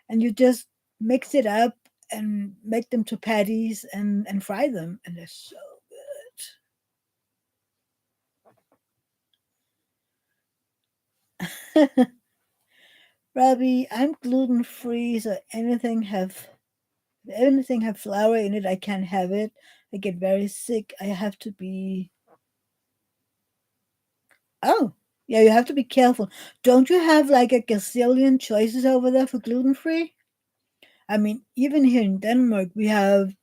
and you just mix it up and make them to patties and fry them, and they're so good. Robbie, I'm gluten free, so anything have flour in it, I can't have it. I get very sick. I have to be. Oh, yeah, you have to be careful. Don't you have like a gazillion choices over there for gluten free? I mean, even here in Denmark, we have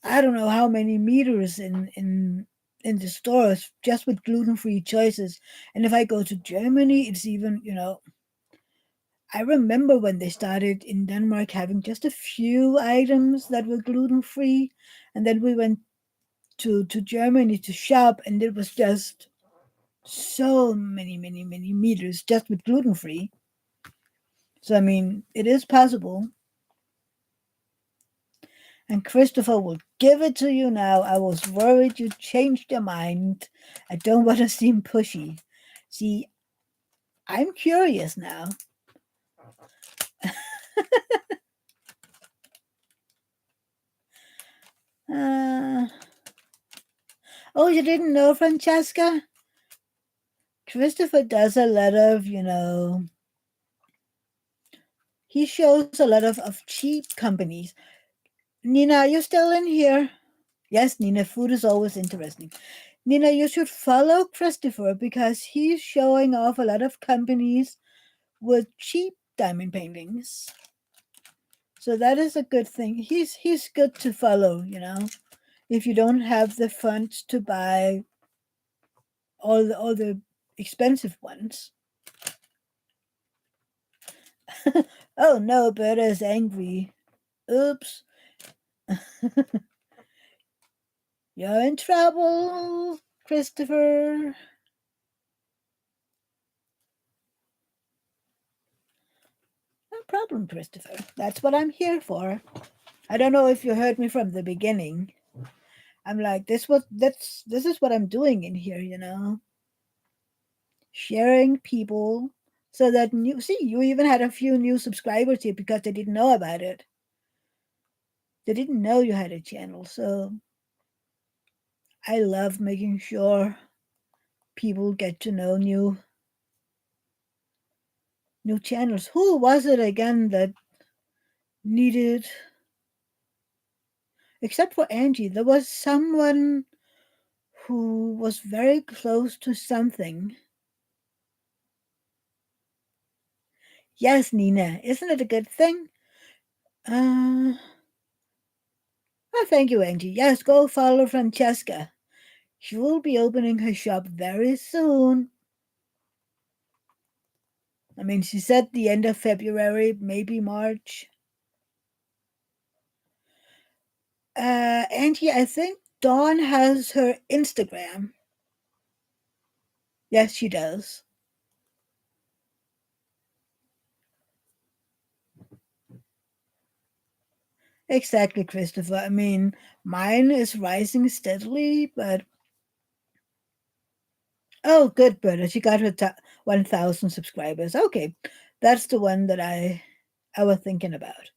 I don't know how many meters in in the stores just with gluten-free choices. And if I go to Germany, it's even, I remember when they started in Denmark having just a few items that were gluten-free, and then we went to Germany to shop, and it was just so many meters just with gluten-free. So I mean, it is possible. And Christopher will give it to you now. I was worried you changed your mind. I don't want to seem pushy. See, I'm curious now. Uh, oh, you didn't know, Francesca? Christopher does a lot of, he shows a lot of cheap companies. Nina, are you still in here? Yes, Nina, food is always interesting. Nina, you should follow Christopher because he's showing off a lot of companies with cheap diamond paintings. So that is a good thing. He's good to follow, if you don't have the funds to buy all the expensive ones. Oh no, Berta is angry. Oops. You're in trouble, Christopher. No problem, Christopher. That's what I'm here for. I don't know if you heard me from the beginning. I'm like, this is what I'm doing in here, sharing people so that you even had a few new subscribers here because they didn't know about it. They didn't know you had a channel. So I love making sure people get to know new channels. Who was it again that needed, except for Angie, there was someone who was very close to something. Yes, Nina, isn't it a good thing? Oh, thank you, Angie. Yes, go follow Francesca. She will be opening her shop very soon. I mean, she said the end of February, maybe March. Angie, I think Dawn has her Instagram. Yes, she does. Exactly, Christopher. I mean, mine is rising steadily, but oh, good, Berta. She got her 1,000 subscribers. Okay, that's the one that I was thinking about.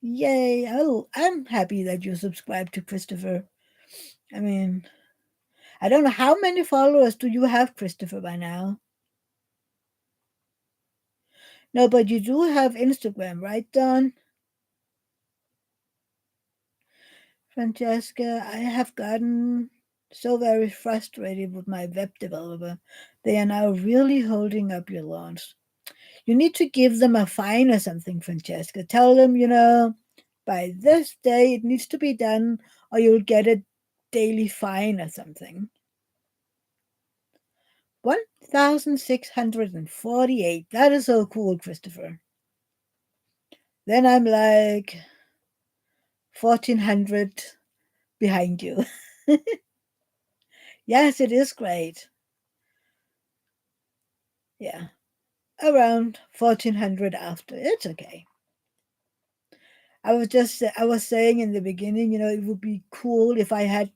Yay! Oh, I'm happy that you subscribed to Christopher. I mean, I don't know how many followers do you have, Christopher, by now? No, but you do have Instagram, right, Don? Francesca, I have gotten so very frustrated with my web developer. They are now really holding up your launch. You need to give them a fine or something, Francesca. Tell them, by this day it needs to be done, or you'll get a daily fine or something. 1,648. That is so cool, Christopher. Then I'm like 1,400 behind you. Yes, it is great. Yeah, around 1,400 after. It's okay. I was saying in the beginning, it would be cool if I had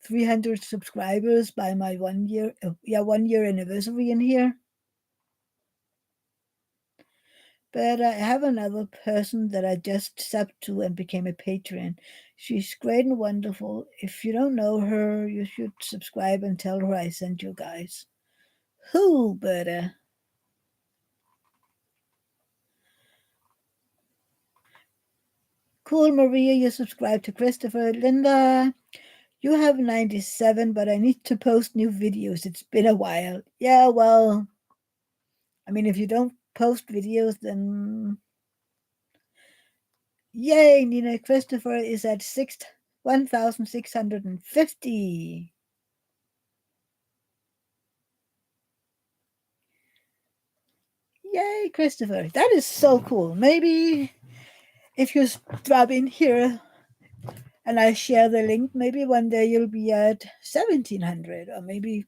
300 subscribers by my 1 year, 1 year anniversary in here. But I have another person that I just subbed to and became a patron. She's great and wonderful. If you don't know her, you should subscribe and tell her I sent you guys. Who, Berta? Cool, Maria, you subscribe to Christopher. Linda, you have 97, but I need to post new videos. It's been a while. Yeah, well, I mean, if you don't post videos, then Yay, Nina Christopher is at 1,650. Yay, Christopher. That is so cool. Maybe if you drop in here and I share the link, maybe one day you'll be at 1,700, or maybe,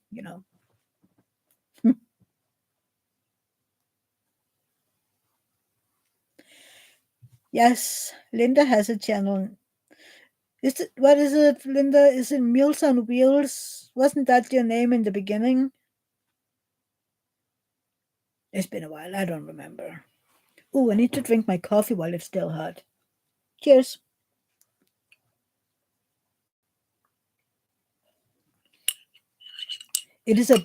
Yes, Linda has a channel. What is it, Linda? Is it Meals on Wheels? Wasn't that your name in the beginning? It's been a while. I don't remember. Oh, I need to drink my coffee while it's still hot. Cheers. It is a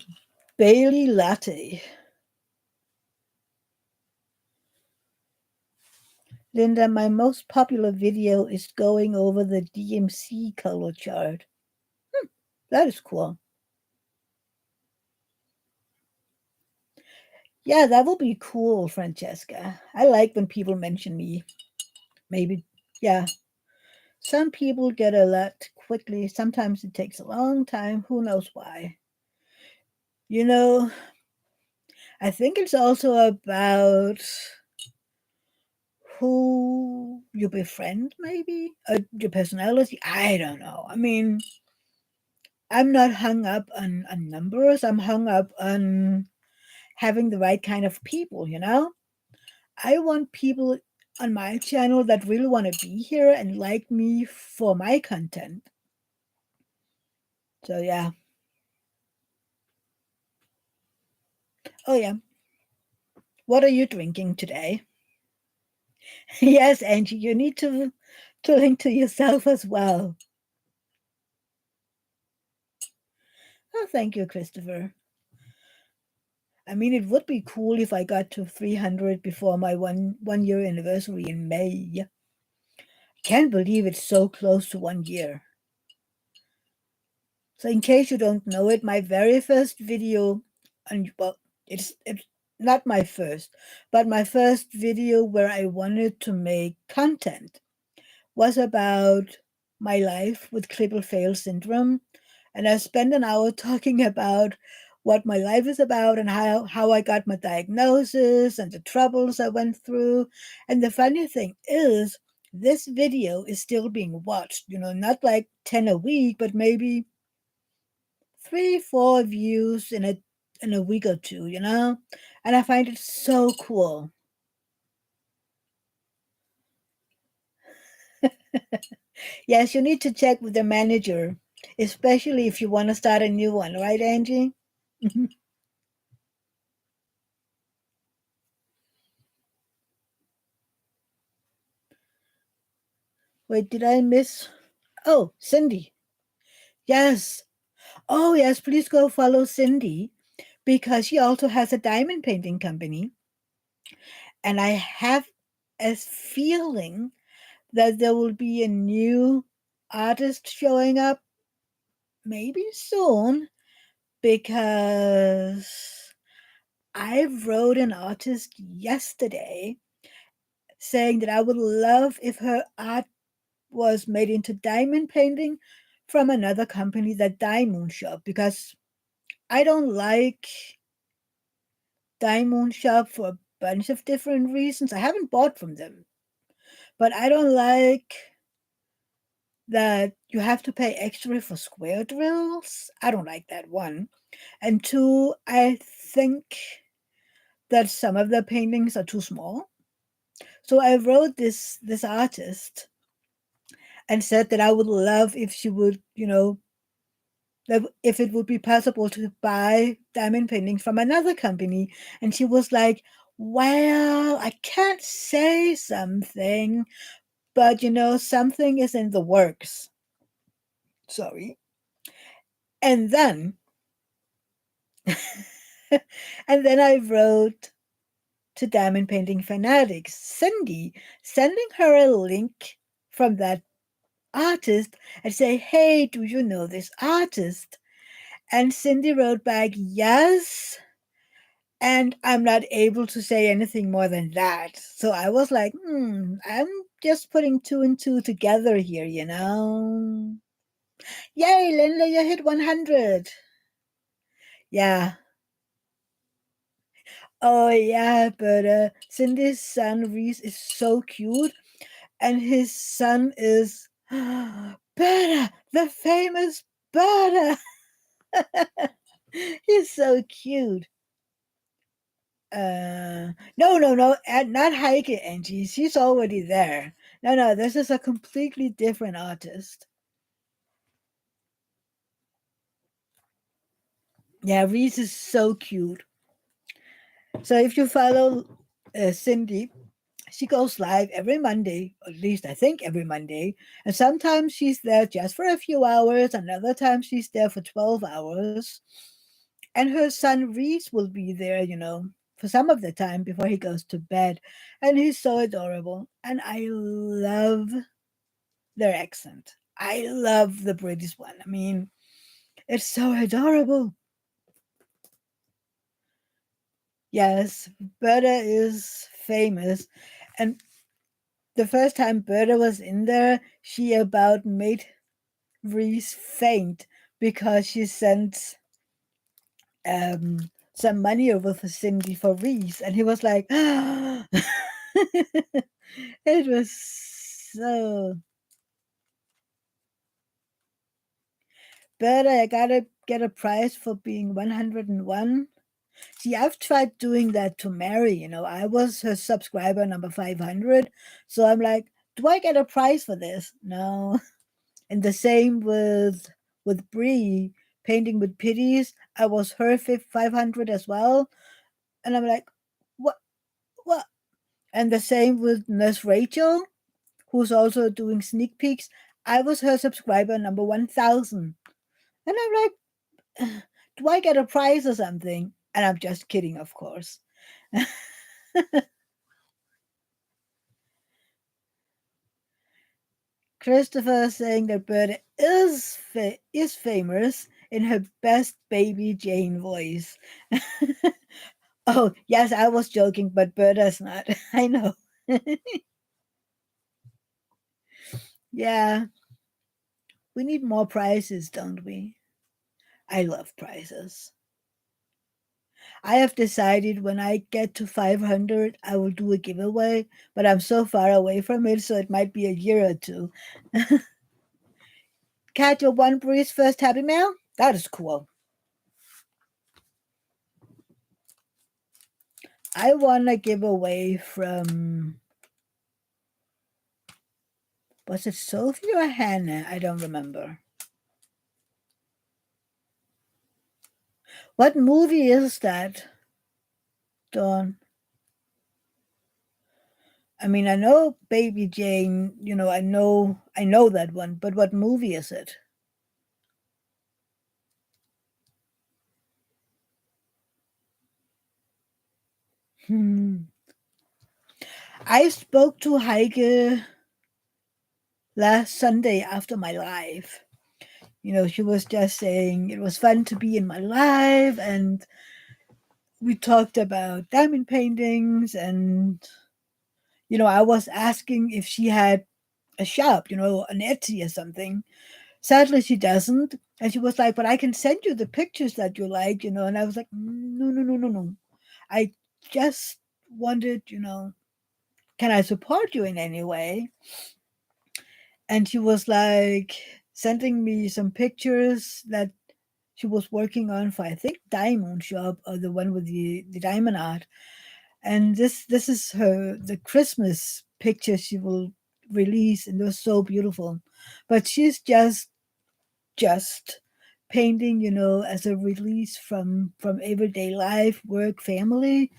Bailey latte. Linda, my most popular video is going over the DMC color chart. That is cool. Yeah, that will be cool, Francesca. I like when people mention me. Maybe, yeah. Some people get a lot quickly. Sometimes it takes a long time. Who knows why? You know, I think it's also about who you befriend, maybe, your personality. I don't know. I mean, I'm not hung up on numbers. I'm hung up on having the right kind of people. I want people on my channel that really want to be here and like me for my content. So, yeah. Oh, yeah. What are you drinking today? Yes, Angie, you need to link to yourself as well. Oh, thank you, Christopher. I mean, it would be cool if I got to 300 before my one year anniversary in May. Can't believe it's so close to 1 year. So, in case you don't know it, my very first video, and well, it's not my first, but my first video where I wanted to make content was about my life with triple fail syndrome. And I spent an hour talking about what my life is about and how I got my diagnosis and the troubles I went through. And the funny thing is, this video is still being watched, not like 10 a week, but maybe 3, 4 views in a week or two. And I find it so cool. Yes, you need to check with the manager, especially if you want to start a new one, right, Angie? Wait, did I miss? Oh, Cindy. Yes. Oh, yes, please go follow Cindy because she also has a diamond painting company. And I have a feeling that there will be a new artist showing up maybe soon because I wrote an artist yesterday saying that I would love if her art was made into diamond painting from another company, that Diamond Shop, because I don't like Diamond Shop for a bunch of different reasons. I haven't bought from them, but I don't like that you have to pay extra for square drills. I don't like that, one. And two, I think that some of the paintings are too small. So I wrote this artist and said that I would love if she would, that if it would be possible to buy diamond paintings from another company. And she was like, well, I can't say something, but something is in the works. Sorry. And then, and then I wrote to Diamond Painting Fanatics, Cindy, sending her a link from that artist and say, hey, do you know this artist? And Cindy wrote back, yes. And I'm not able to say anything more than that. So I was like, I'm just putting two and two together here, you know. Yay, Linda, you hit 100. Yeah. Oh, yeah, but Cindy's son, Reese, is so cute. And his son is Berta, the famous Berta. He's so cute. No, no, no, not Heike Angie. She's already there. No, no, this is a completely different artist. Yeah, Reese is so cute. So if you follow Cindy, she goes live every Monday, at least I think every Monday. And sometimes she's there just for a few hours, another time she's there for 12 hours. And her son Reese will be there, for some of the time before he goes to bed. And he's so adorable. And I love their accent. I love the British one. I mean, it's so adorable. Yes, Berta is famous. And the first time Berta was in there, she about made Reese faint because she sent some money over for Cindy for Reese, and he was like, it was so. But I gotta get a prize for being 101. See, I've tried doing that to Mary. I was her subscriber number 500, so I'm like, do I get a prize for this? No. And the same with Bree, painting with pities. I was her 500 as well, and I'm like, what, what? And the same with Nurse Rachel, who's also doing sneak peeks. I was her subscriber number 1,000, and I'm like, do I get a prize or something? And I'm just kidding, of course. Christopher saying that Berta is famous in her best baby Jane voice. Oh, yes, I was joking, but Berta's not. I know. Yeah, we need more prizes, don't we? I love prizes. I have decided when I get to 500, I will do a giveaway, but I'm so far away from it, so it might be a year or two. Cat, your one Breeze first Happy Mail? That is cool. I want to give away from, was it Sophie or Hannah? I don't remember. What movie is that, Dawn? I mean, I know Baby Jane, I know that one, but what movie is it? Hmm. I spoke to Heike last Sunday after my live. She was just saying it was fun to be in my live, and we talked about diamond paintings, and I was asking if she had a shop, an Etsy or something. Sadly, she doesn't. And she was like, but I can send you the pictures that you like, and I was like, no, no, no, no, no. I just wanted, can I support you in any way? And she was like sending me some pictures that she was working on for, I think, Diamond Shop, or the one with the diamond art. And this is the Christmas picture she will release, and they're so beautiful. But she's just painting, as a release from everyday life, work, family.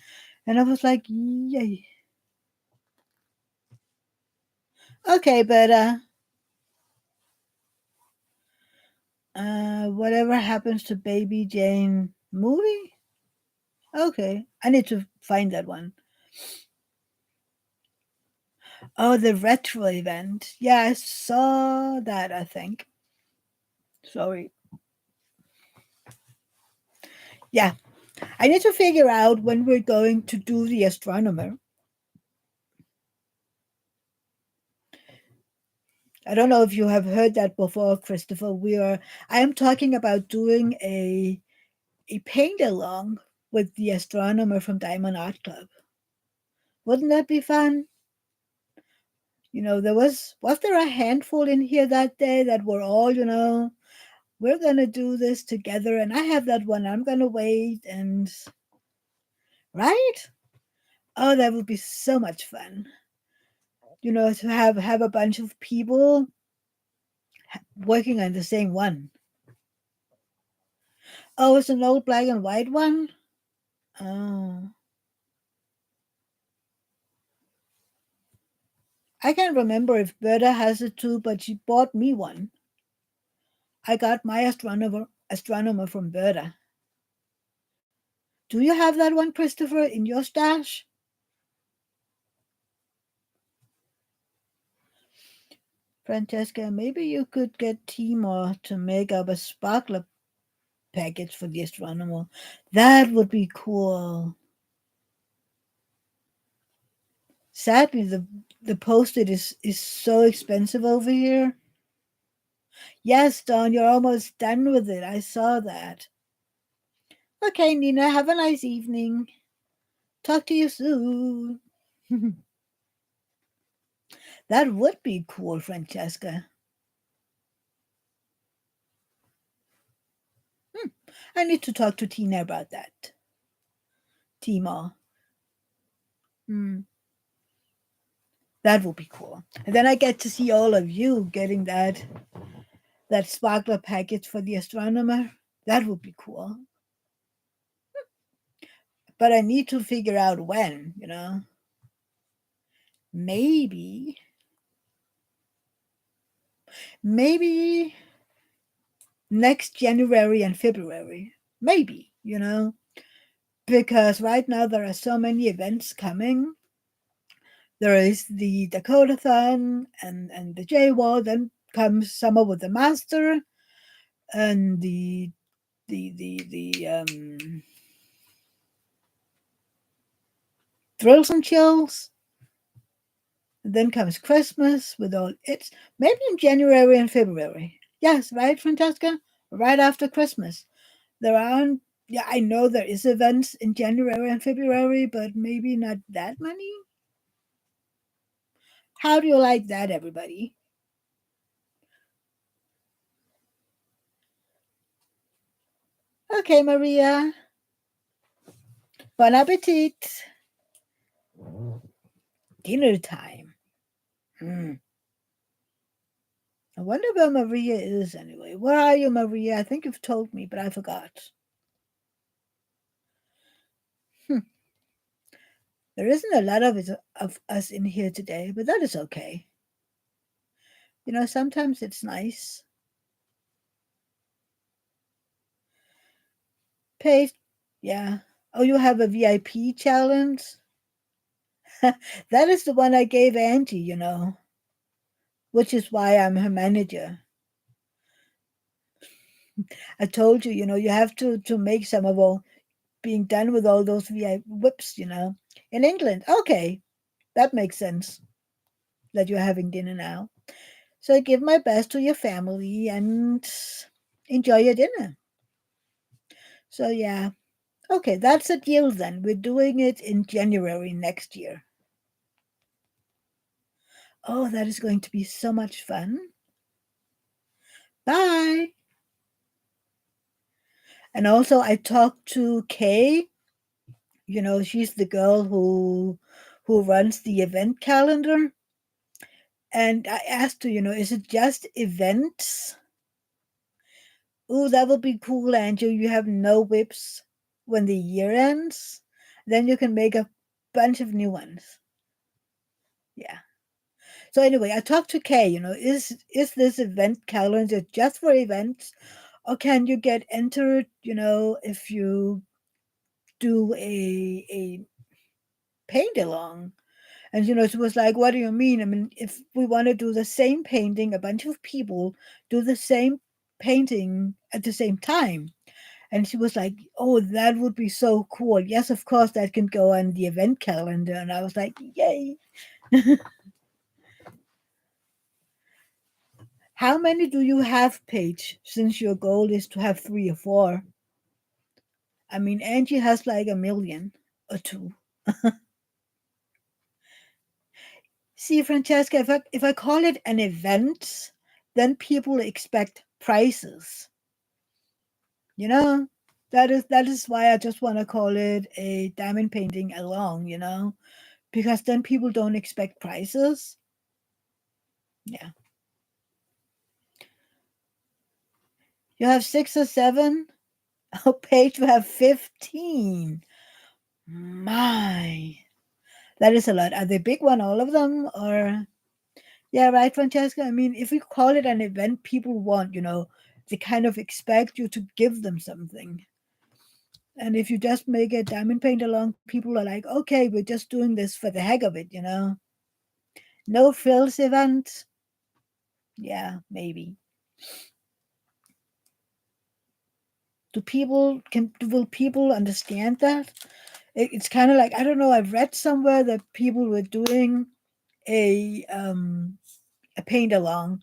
And I was like, yay. Okay, but whatever happens to Baby Jane movie? Okay, I need to find that one. Oh, the retro event. Yeah, I saw that, I think. Sorry. Yeah, I need to figure out when we're going to do the astronomer. I don't know if you have heard that before, Christopher. I am talking about doing a paint along with the astronomer from Diamond Art Club. Wouldn't that be fun? Was there a handful in here that day that were all, we're gonna do this together, and I have that one. I'm gonna wait, and right? Oh, that would be so much fun. To have a bunch of people working on the same one. Oh, it's an old black and white one. Oh, I can't remember if Berta has it too, but she bought me one. I got my astronomer from Berta. Do you have that one, Christopher, in your stash? Francesca, maybe you could get Timor to make up a sparkler package for the astronomer. That would be cool. Sadly, the postage is so expensive over here. Yes, Don, you're almost done with it. I saw that. Okay, Nina, have a nice evening. Talk to you soon. That would be cool, Francesca. I need to talk to Tina about that. Tima. Hmm. That would be cool. And then I get to see all of you getting that sparkler package for the astronomer. That would be cool. But I need to figure out when. Maybe next January and February. Maybe. Because right now there are so many events coming. There is the Dakotathon and the J-Wall, then comes Summer with the Master and the Thrills and Chills. And then comes Christmas with all its maybe in January and February. Yes, right, Francesca? Right after Christmas. There aren't Yeah, I know there is events in January and February, but maybe not that many. How do you like that, everybody? Okay, Maria. Bon appetit. Dinner time. Hmm. I wonder where Maria is anyway. Where are you, Maria? I think you've told me, but I forgot. Hmm. There isn't a lot of us in here today, but that is okay. Sometimes it's nice. Paste. Yeah. Oh, you have a VIP challenge? That is the one I gave Angie, which is why I'm her manager. I told you, you have to make some of all being done with all those VIP whips. In England. Okay, that makes sense that you're having dinner now. So I give my best to your family and enjoy your dinner. So yeah. Okay, that's a deal then. We're doing it in January next year. Oh, that is going to be so much fun. Bye. And also I talked to Kay. She's the girl who runs the event calendar. And I asked her, is it just events? Oh, that would be cool, Andrew. You have no whips when the year ends. Then you can make a bunch of new ones. Yeah. So anyway, I talked to Kay, is this event calendar just for events? Or can you get entered, if you do a paint along? And she was like, what do you mean? I mean, if we want to do the same painting, a bunch of people do the same painting at the same time. And she was like, oh, that would be so cool. Yes, of course, that can go on the event calendar. And I was like, yay. How many do you have, Paige, since your goal is to have 3 or 4? I mean, Angie has like a million or two. See, Francesca, if I call it an event, then people expect prices. You know, that is why I just want to call it a diamond painting along. Because then people don't expect prices. Yeah, you have 6 or 7. Oh, Paige, you have 15. My, that is a lot. Are they big one, all of them, or? Yeah, right, Francesca. I mean, if we call it an event, people want, they kind of expect you to give them something. And if you just make a diamond paint along, people are like, okay, we're just doing this for the heck of it. No frills event. Yeah, maybe. Will people understand that? It's kind of like, I don't know. I've read somewhere that people were doing a a paint along,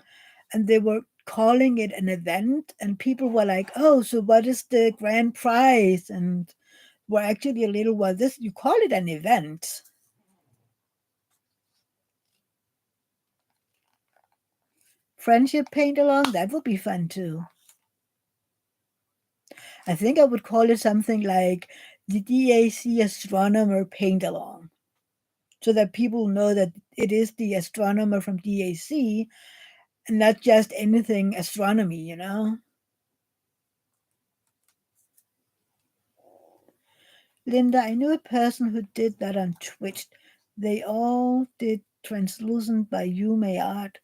and they were calling it an event, and people were like, oh, so what is the grand prize? And we're actually a little, well, this, you call it an event. Friendship paint along, that would be fun too. I think I would call it something like the DAC astronomer paint along, so that people know that it is the astronomer from DAC and not just anything astronomy. Linda, I knew a person who did that on Twitch. They all did translucent by Yume art.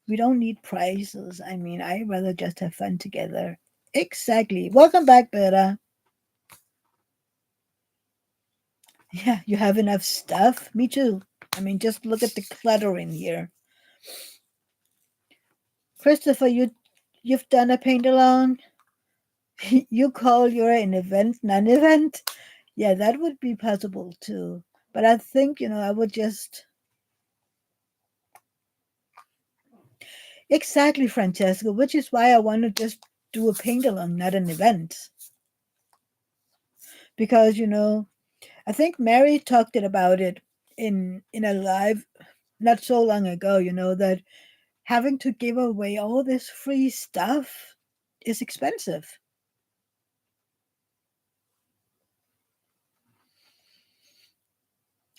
We don't need prizes. I mean, I'd rather just have fun together. Exactly. Welcome back, Berta. Yeah, you have enough stuff? Me too. I mean, just look at the clutter in here. Christopher, you've done a paint along? You call your an event non-event? Yeah, that would be possible too. But I think, I would just. Exactly, Francesca, which is why I want to just do a paint along, not an event. Because, I think Mary talked about it in a live not so long ago, that having to give away all this free stuff is expensive.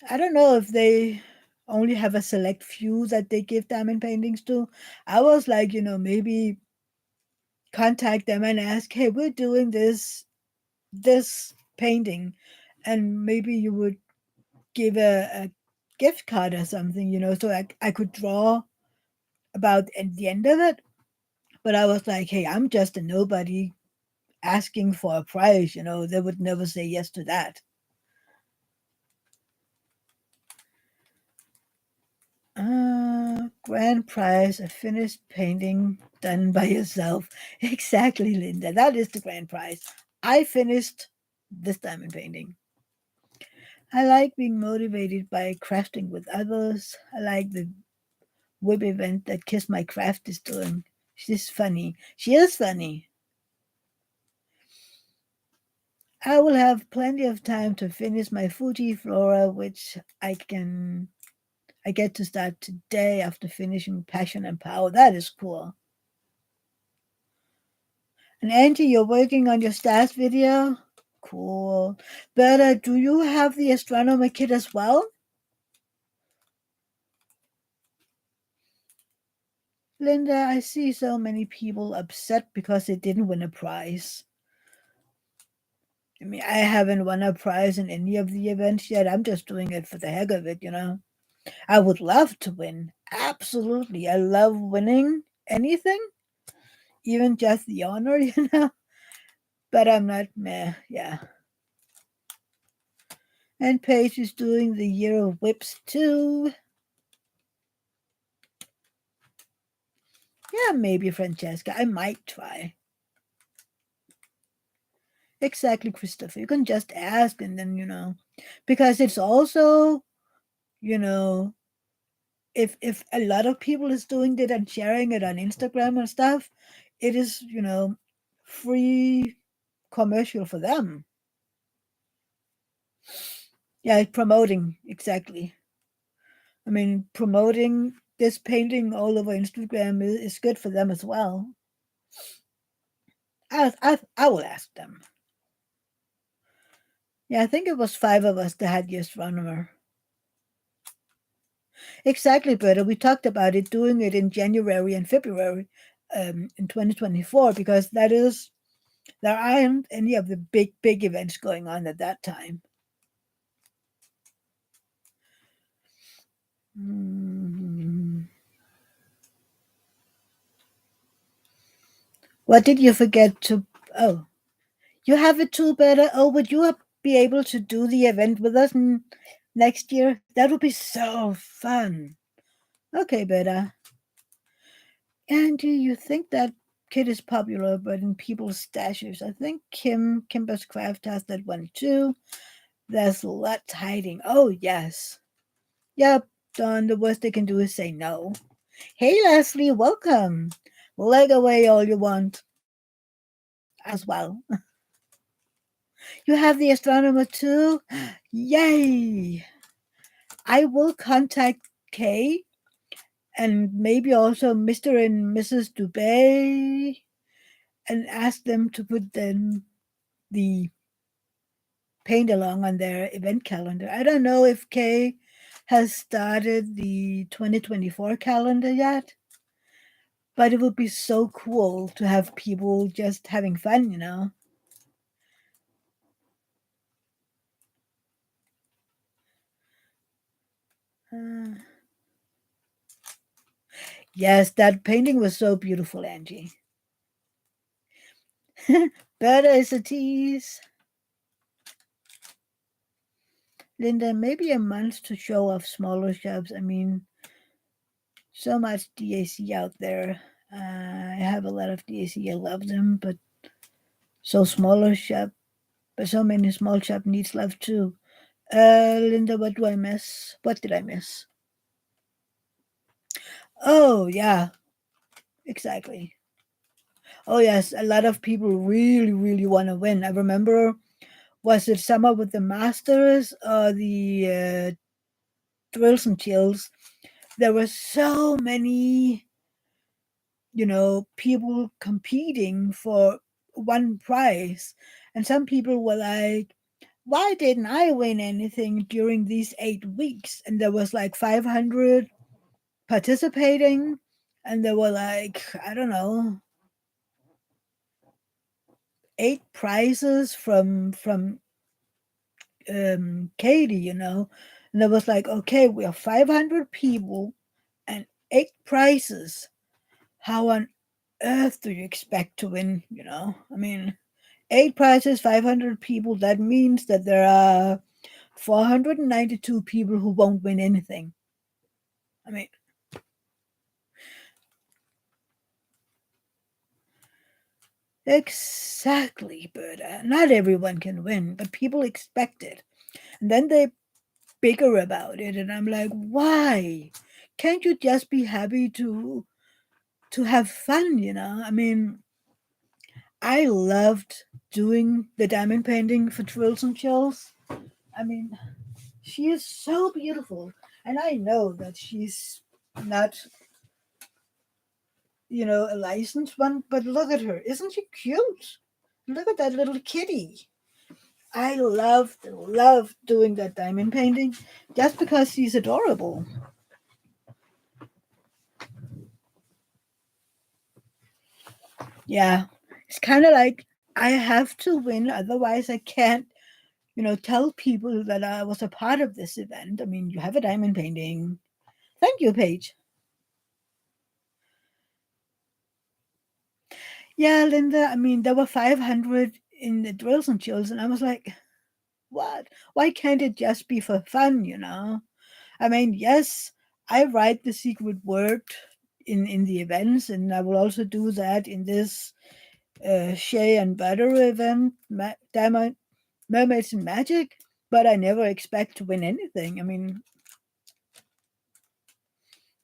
I don't know if they only have a select few that they give diamond paintings to. I was like, maybe contact them and ask, hey, we're doing this painting, and maybe you would give a gift card or something, so I could draw about at the end of it. But I was like, hey, I'm just a nobody asking for a prize, they would never say yes to that. Grand prize, a finished painting done by yourself. Exactly, Linda. That is the grand prize. I finished this diamond painting. I like being motivated by crafting with others. I like the web event that Kiss My Craft is doing. She's funny. She is funny. I will have plenty of time to finish my Fuji Flora, which I get to start today after finishing Passion and Power. That is cool. And Angie, you're working on your stars video? Cool. But do you have the astronomer kit as well? Linda, I see so many people upset because they didn't win a prize. I mean, I haven't won a prize in any of the events yet. I'm just doing it for the heck of it. I would love to win. Absolutely. I love winning anything, even just the honor. But I'm not meh. Yeah. And Paige is doing the Year of Whips too. Yeah, maybe, Francesca. I might try. Exactly, Christopher. You can just ask, and then, because it's also, you know, if a lot of people is doing it and sharing it on Instagram and stuff, it is, free commercial for them. Yeah, promoting exactly. I mean, promoting this painting all over Instagram is good for them as well. I will ask them. Yeah, I think it was five of us that had the astronomer. Exactly, Berta. We talked about it doing it in January and February in 2024 because there aren't any of the big events going on at that time. Mm. What did you forget to? Oh, you have it too, Berta. Oh, would you be able to do the event with us next year? That would be so fun. Okay, Berta. And do you think that kit is popular, but in people's stashes? I think Kimber's Craft has that one too. There's lots hiding. Oh, yes. Yep, Don, the worst they can do is say no. Hey, Leslie, welcome. Leg away all you want as well. You have the astronomer too? Yay! I will contact Kay and maybe also Mr. and Mrs. Dubay and ask them to put the paint along on their event calendar. I don't know if Kay has started the 2024 calendar yet, but it would be so cool to have people just having fun. Uh, yes, that painting was so beautiful, Angie. Better is a tease. Linda, maybe a month to show off smaller shops. I mean, so much DAC out there. I have a lot of DAC. I love them, but so smaller shop, but so many small shop needs love too. Linda, what do I miss? What did I miss? Oh yeah, exactly. Oh yes, a lot of people really, really want to win. I remember, was it Summer with the Masters or the Thrills and Chills? There were so many, people competing for one prize, and some people were like, "Why didn't I win anything during these 8 weeks?" And there was like 500 participating, and there were like, I don't know, 8 prizes from Katie. And there was like, okay, we are 500 people and 8 prizes. How on earth do you expect to win? I mean, 8 prizes, 500 people, that means that there are 492 people who won't win anything. I mean, exactly, but not everyone can win, but people expect it. And then they bigger about it, and I'm like, why can't you just be happy to have fun? I mean, I loved doing the diamond painting for Trills and Chills. I mean, she is so beautiful, and I know that she's not a licensed one, but look at her, isn't she cute? Look at that little kitty. I love doing that diamond painting just because she's adorable. Yeah, it's kind of like I have to win, otherwise I can't, tell people that I was a part of this event. I mean, you have a diamond painting. Thank you, Paige. Yeah, Linda. I mean, there were 500 in the drills and chills, and I was like, what? Why can't it just be for fun? I mean, yes, I write the secret word in the events, and I will also do that in this Shea and Butter event, Diamond Mermaids and Magic. But I never expect to win anything. I mean,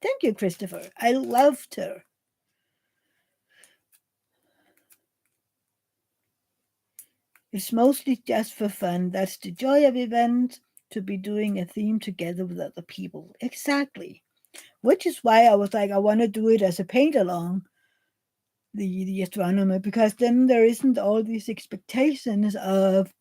Thank you, Christopher. I loved her. It's mostly just for fun. That's the joy of events, to be doing a theme together with other people. Exactly. Which is why I was like, I want to do it as a paint along, the astronomer, because then there isn't all these expectations of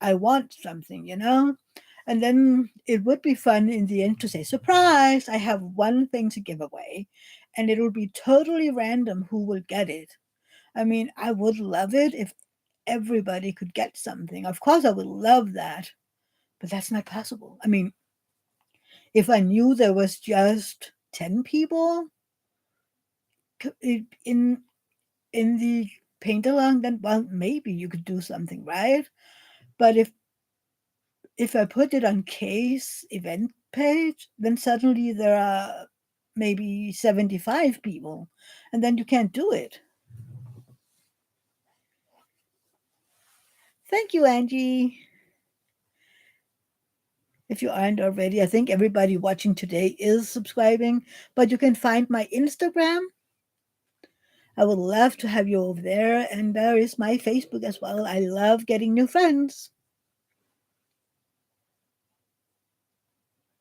I want something, And then it would be fun in the end to say, surprise, I have one thing to give away. And it will be totally random who will get it. I mean, I would love it if everybody could get something. Of course, I would love that, but that's not possible. I mean, if I knew there was just 10 people in the paint along, then well, maybe you could do something, right? But if I put it on case event page, then suddenly there are maybe 75 people, and then you can't do it. Thank you, Angie. If you aren't already, I think everybody watching today is subscribing, but you can find my Instagram. I would love to have you over there, and there is my Facebook as well. I love getting new friends.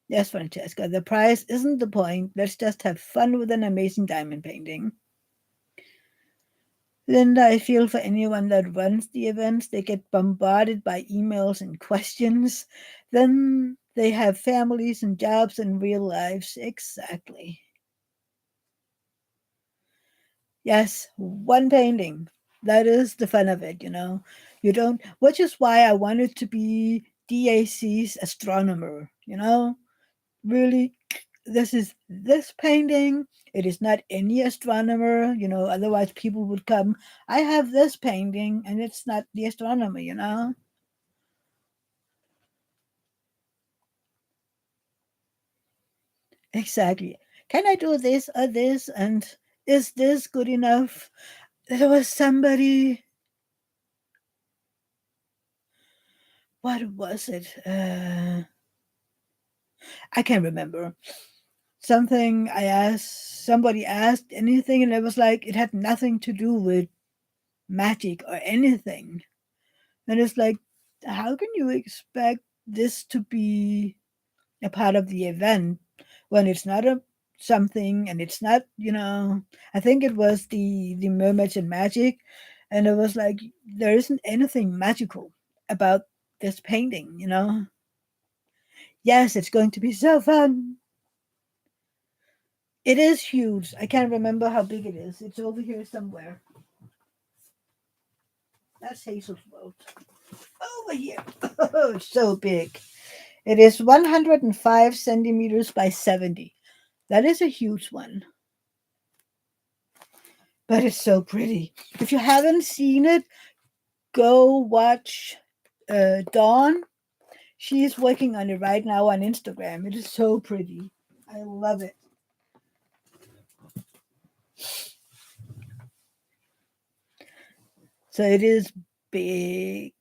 Yes, Francesca, the prize isn't the point. Let's just have fun with an amazing diamond painting. Linda, I feel for anyone that runs the events. They get bombarded by emails and questions. Then they have families and jobs and real lives. Exactly. Yes, one painting. That is the fun of it. You don't, which is why I wanted to be DAC's astronomer. Really, this is this painting. It is not any astronomer. Otherwise people would come, I have this painting, and it's not the astronomer. Exactly. Can I do this or this? And is this good enough? There was somebody, what was it? I can't remember. Somebody asked anything, and it was like it had nothing to do with magic or anything. And it's like, how can you expect this to be a part of the event when it's not a something, and it's not. I think it was the mermaids and magic, and it was like there isn't anything magical about this painting. Yes, it's going to be so fun. It is huge. I can't remember how big it is. It's over here somewhere. That's Hazel's boat. Over here. Oh, it's so big. It is 105 centimeters by 70. That is a huge one. But it's so pretty. If you haven't seen it, go watch Dawn. She's working on it right now on Instagram. It is so pretty. I love it. So it is big.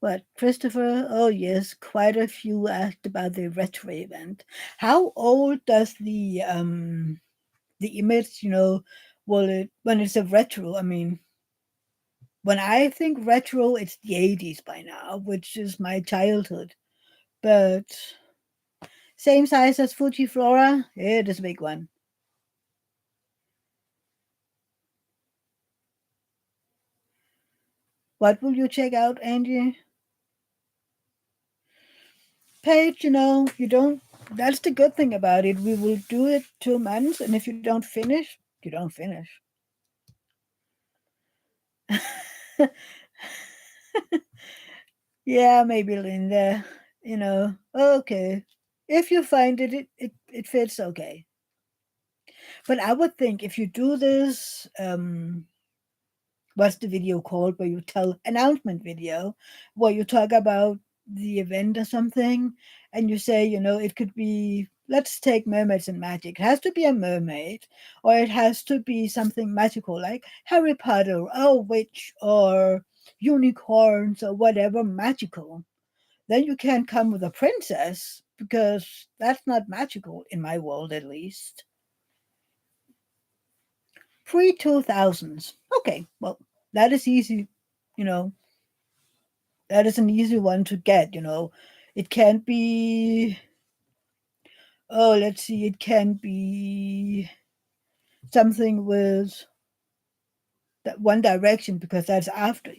But Christopher, oh yes, quite a few asked about the retro event. How old does the image, will it when it's a retro? I mean, when I think retro, it's the 80s by now, which is my childhood. But same size as Fuji Flora, it is a big one. What will you check out, Angie? Paige, you don't. That's the good thing about it. We will do it 2 months, and if you don't finish, you don't finish. Yeah, maybe Linda. Okay. If you find it fits, okay. But I would think if you do this, what's the video called where you tell announcement video, where you talk about the event or something, and you say, it could be, let's take mermaids and magic. It has to be a mermaid, or it has to be something magical like Harry Potter or a witch, or unicorns or whatever magical, then you can't come with a princess because that's not magical in my world at least. Pre 2000s. Okay, well, that is easy, you know, that is an easy one to get. It can't be, oh, let's see, it can be something with that One Direction because that's after.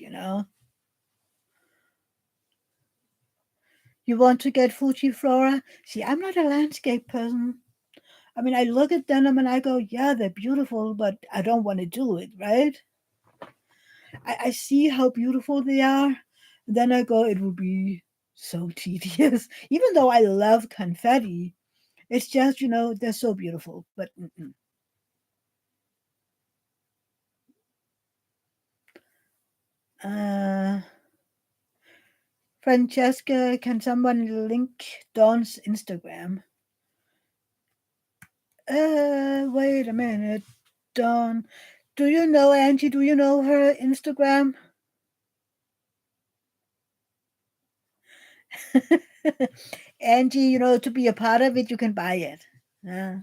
You want to get Fuji Flora? See, I'm not a landscape person. I mean, I look at them and I go, yeah, they're beautiful, but I don't want to do it, right? I see how beautiful they are. And then I go, it would be so tedious. Even though I love confetti, it's just, they're so beautiful. But uh, Francesca, can someone link Dawn's Instagram? Wait a minute. Dawn. Do you know, Angie? Do you know her Instagram? Angie, to be a part of it, you can buy it. Uh,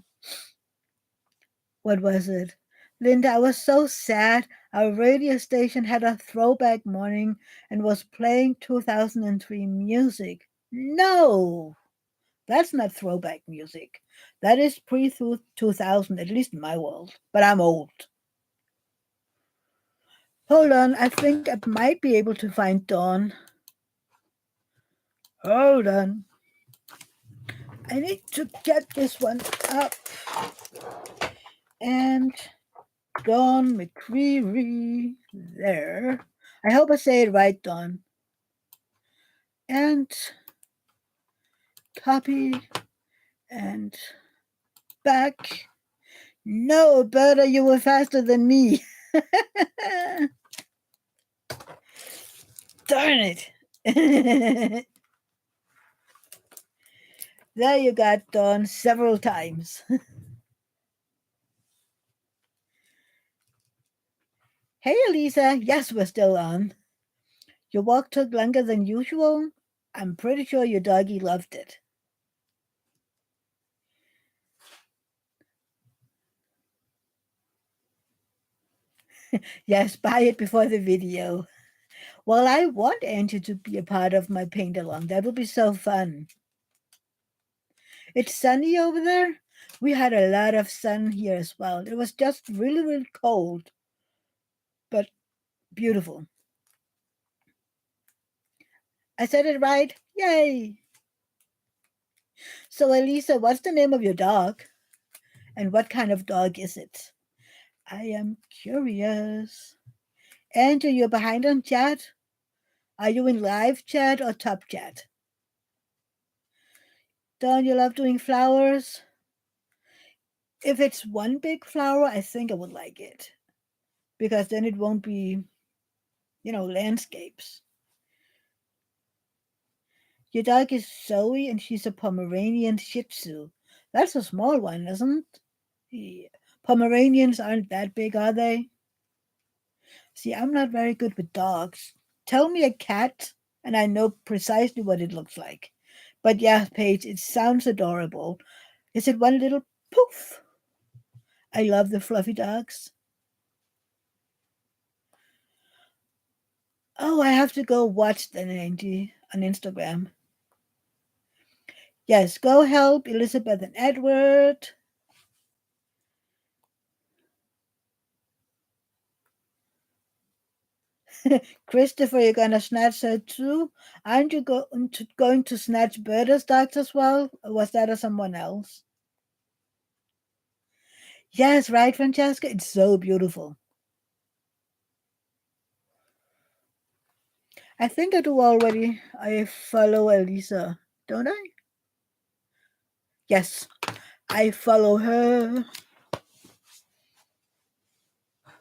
what was it? Linda, I was so sad. Our radio station had a throwback morning and was playing 2003 music. No, that's not throwback music. That is pre 2000, at least in my world. But I'm old. Hold on, I think I might be able to find Dawn. Hold on. I need to get this one up. And Dawn McCreary. There. I hope I say it right, Dawn. And copy and back. No, Berta, you were faster than me. Darn it. There you got Dawn several times. Hey, Elisa. Yes, we're still on. Your walk took longer than usual? I'm pretty sure your doggy loved it. Yes, buy it before the video. Well, I want Angie to be a part of my paint along. That would be so fun. It's sunny over there. We had a lot of sun here as well. It was just really, really cold, but beautiful. I said it right. Yay! So, Elisa, what's the name of your dog? And what kind of dog is it? I am curious. Andrew, you're behind on chat? Are you in live chat or top chat? Don't you love doing flowers? If it's one big flower, I think I would like it. Because then it won't be, landscapes. Your dog is Zoe and she's a Pomeranian Shih Tzu. That's a small one, isn't it? Yeah. Pomeranians aren't that big, are they? See, I'm not very good with dogs. Tell me a cat, and I know precisely what it looks like. But yeah, Paige, it sounds adorable. Is it one little poof? I love the fluffy dogs. Oh, I have to go watch then, Angie, on Instagram. Yes, go help Elizabeth and Edward. Christopher, you're gonna snatch her too? Aren't you going to snatch Berta's dogs as well? Or was that or someone else? Yes, right, Francesca? It's so beautiful. I think I do already. I follow Elisa, don't I? Yes, I follow her.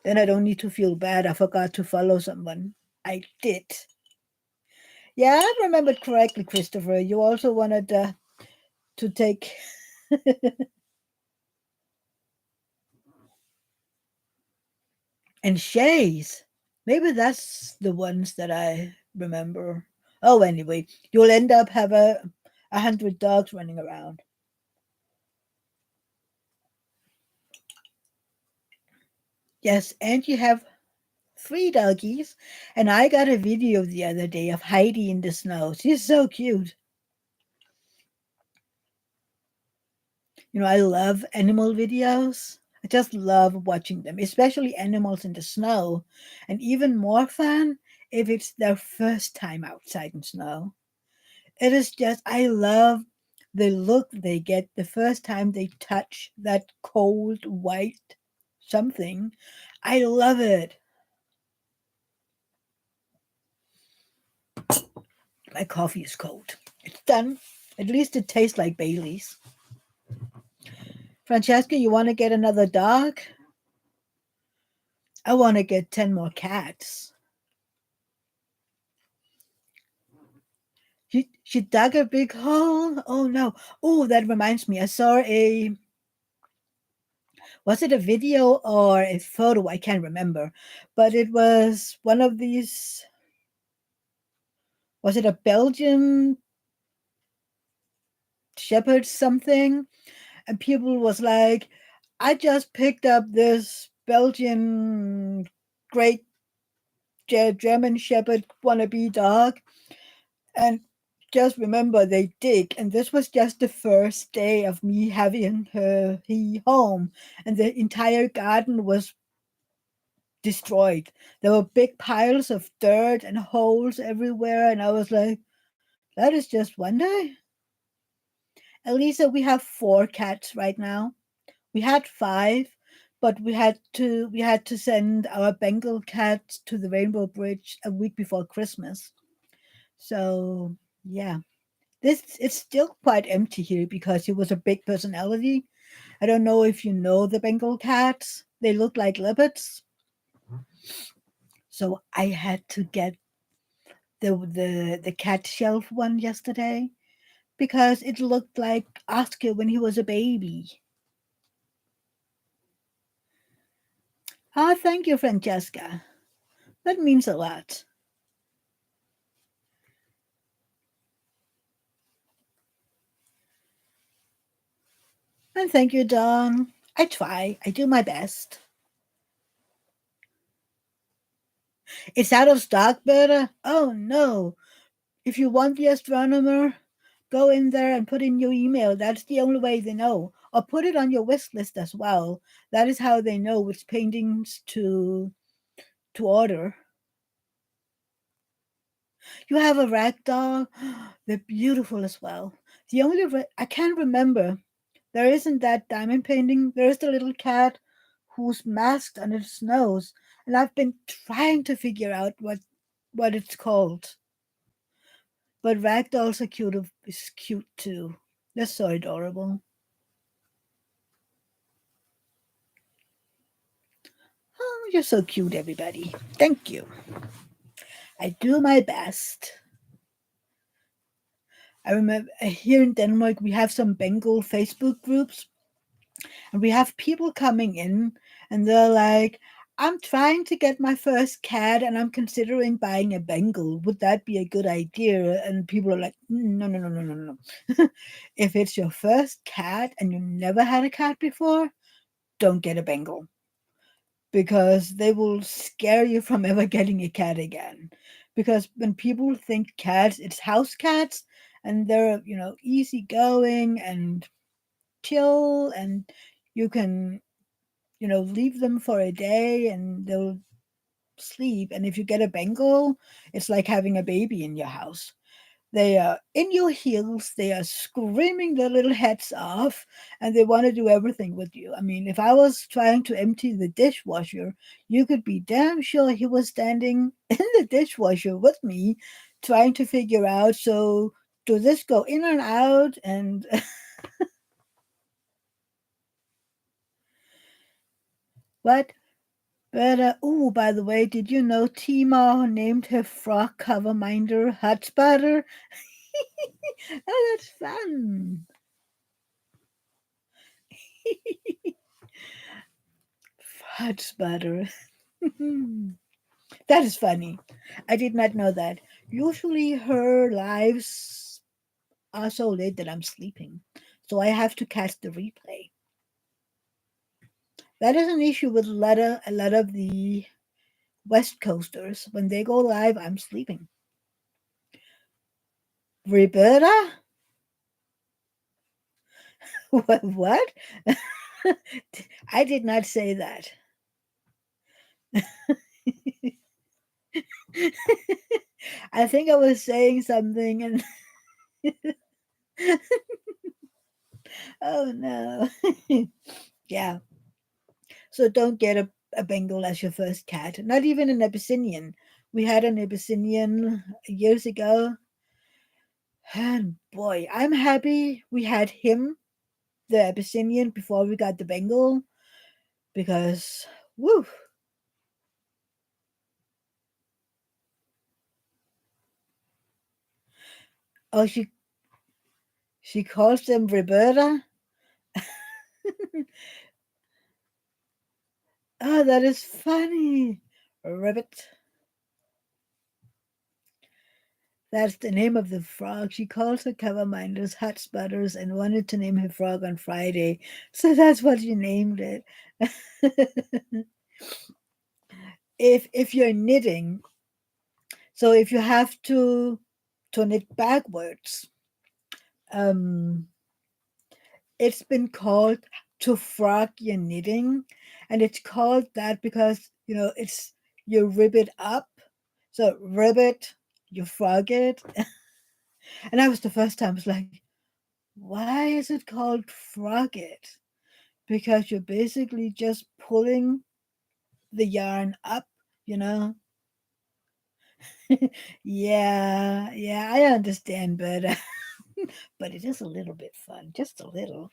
Then I don't need to feel bad. I forgot to follow someone. I did. Yeah, I remembered correctly, Christopher. You also wanted to take. And Shays. Maybe that's the ones that I remember. Oh, anyway, you'll end up have a hundred dogs running around. Yes, and you have three doggies. And I got a video the other day of Heidi in the snow. She's so cute. I love animal videos. I just love watching them, especially animals in the snow. And even more fun if it's their first time outside in snow. It is just, I love the look they get the first time they touch that cold white something. I love it. My coffee is cold. It's done. At least it tastes like Bailey's. Francesca, you want to get another dog? I want to get 10 more cats. She dug a big hole. Oh no. Oh, that reminds me. I saw was it a video or a photo? I can't remember. But it was one of these, was it a Belgian shepherd something? And people was like, I just picked up this Belgian great German shepherd wannabe dog. And just remember they dig. And this was just the first day of me having he home. And the entire garden was destroyed. There were big piles of dirt and holes everywhere. And I was like, that is just one day. Elisa, we have four cats right now. We had five, but we had to send our Bengal cat to the Rainbow Bridge a week before Christmas. So yeah. This it's still quite empty here because he was a big personality. I don't know if you know the Bengal cats. They look like leopards. So I had to get the cat shelf one yesterday because it looked like Oscar when he was a baby. Ah, thank you, Francesca. That means a lot. And thank you, Dawn. I try. I do my best. It's out of stock, Berta? Oh no. If you want the astronomer, go in there and put in your email. That's the only way they know. Or put it on your wish list as well. That is how they know which paintings to order. You have a rag doll. They're beautiful as well. The only I can't remember. There isn't that diamond painting. There is the little cat who's masked on its nose, and I've been trying to figure out what it's called. But rag dolls are cute. Is cute too. They're so adorable. Oh, you're so cute, everybody. Thank you. I do my best. I remember here in Denmark we have some Bengal Facebook groups, and we have people coming in, and they're like, I'm trying to get my first cat and I'm considering buying a Bengal. Would that be a good idea? And people are like, no, no, no, no, no, no. If it's your first cat and you never had a cat before, don't get a Bengal because they will scare you from ever getting a cat again. Because when people think cats, it's house cats and they're, easygoing and chill and you can, leave them for a day and they'll sleep. And if you get a Bengal, it's like having a baby in your house. They are in your heels, they are screaming their little heads off, and they want to do everything with you. I mean, if I was trying to empty the dishwasher, you could be damn sure he was standing in the dishwasher with me, trying to figure out, so do this go in and out? And what? But, oh, by the way, did you know Tima named her frog cover minder Hot Spotter? Oh, that's fun. Hot Spotter. That is funny. I did not know that. Usually her lives are so late that I'm sleeping. So I have to catch the replay. That is an issue with a lot of the West Coasters. When they go live, I'm sleeping. Roberta? What? I did not say that. I think I was saying something and oh no. Yeah. So don't get a Bengal as your first cat. Not even an Abyssinian. We had an Abyssinian years ago. And boy, I'm happy we had him, the Abyssinian, before we got the Bengal because, woo. Oh, she calls them Roberta. Oh, that is funny. Ribbit. That's the name of the frog. She calls her cover minders hot sputters and wanted to name her frog on Friday. So that's what she named it. If you're knitting, so if you have to knit backwards, um it's been called to frog your knitting, and it's called that because it's you rib it up, so rib it, you frog it. And that was the first time I was like, why is it called frog it? Because you're basically just pulling the yarn up, you know. Yeah, yeah, I understand, but but it is a little bit fun, just a little.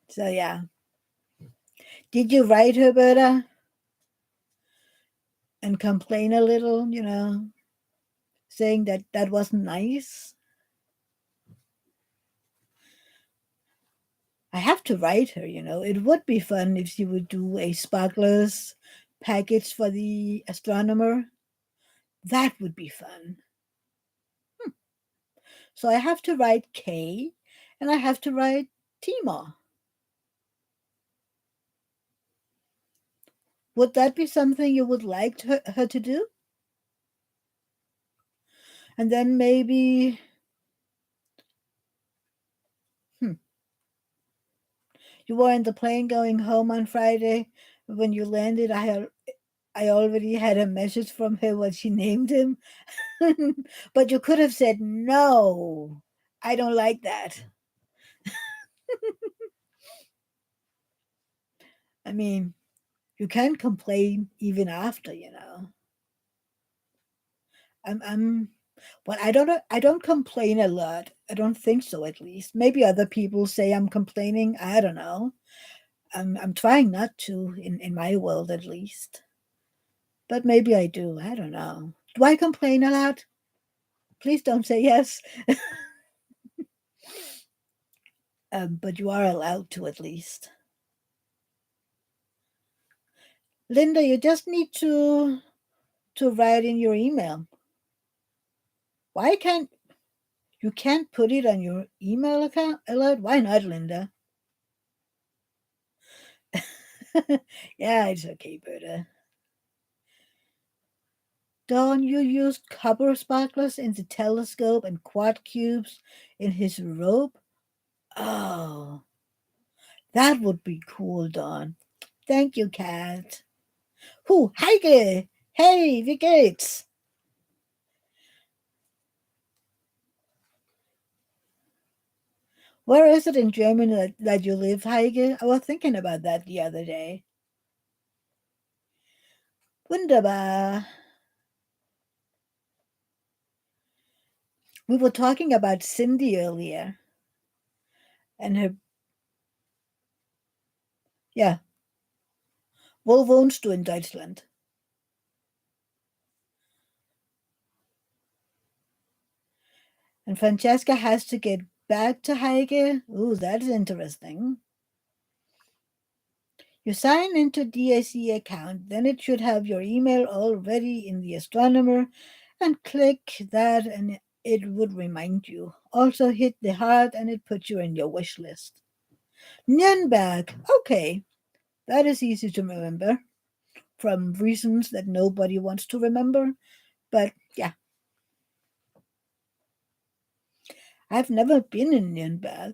So yeah, did you write her, Berta, and complain a little? Saying that that wasn't nice. I have to write her. It would be fun if she would do a sparklers package for the astronomer. That would be fun. So I have to write K, and I have to write Timor. Would that be something you would like her to do? And then maybe, hmm, you were in the plane going home on Friday. When you landed, I already had a message from her what she named him. But you could have said no. I don't like that. I mean, you can complain even after. I'm Well, I don't complain a lot. I don't think so, at least. Maybe other people say I'm complaining. I don't know. I'm trying not to in my world, at least. But maybe I do. I don't know. Do I complain a lot? Please don't say yes. But you are allowed to, at least. Linda, you just need to write in your email. Why can't put it on your email account alert? Why not, Linda? Yeah, it's okay, Berta. Don, you used copper sparklers in the telescope and quad cubes in his robe? Oh, that would be cool, Don. Thank you, Cat. Who? Heike! Hey, wie geht's? Where is it in Germany that you live, Heike? I was thinking about that the other day. Wunderbar. We were talking about Cindy earlier and her, yeah, wo wohnst du in Deutschland? And Francesca has to get back to Heike. Ooh, that's interesting. You sign into DAC account, then it should have your email already in the astronomer, and click that and it would remind you. Also hit the heart and it puts you in your wish list. Nürnberg. Okay, that is easy to remember from reasons that nobody wants to remember. But yeah, I've never been in Nürnberg.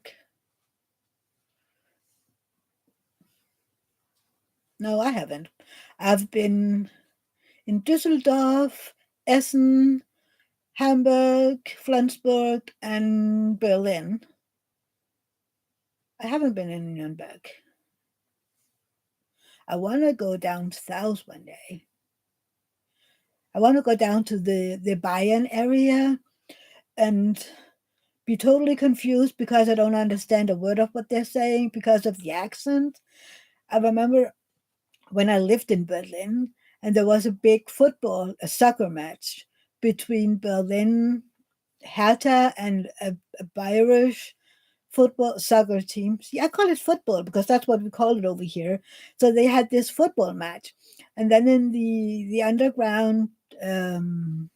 No, I haven't. I've been in Düsseldorf, Essen, Hamburg, Flensburg, and Berlin. I haven't been in Nuremberg. I want to go down south one day. I want to go down to the Bayern area and be totally confused because I don't understand a word of what they're saying because of the accent. I remember when I lived in Berlin and there was a big a soccer match between Berlin Hertha and a Bayerish football soccer team. See, I call it football because that's what we call it over here. So they had this football match, and then in the underground, um,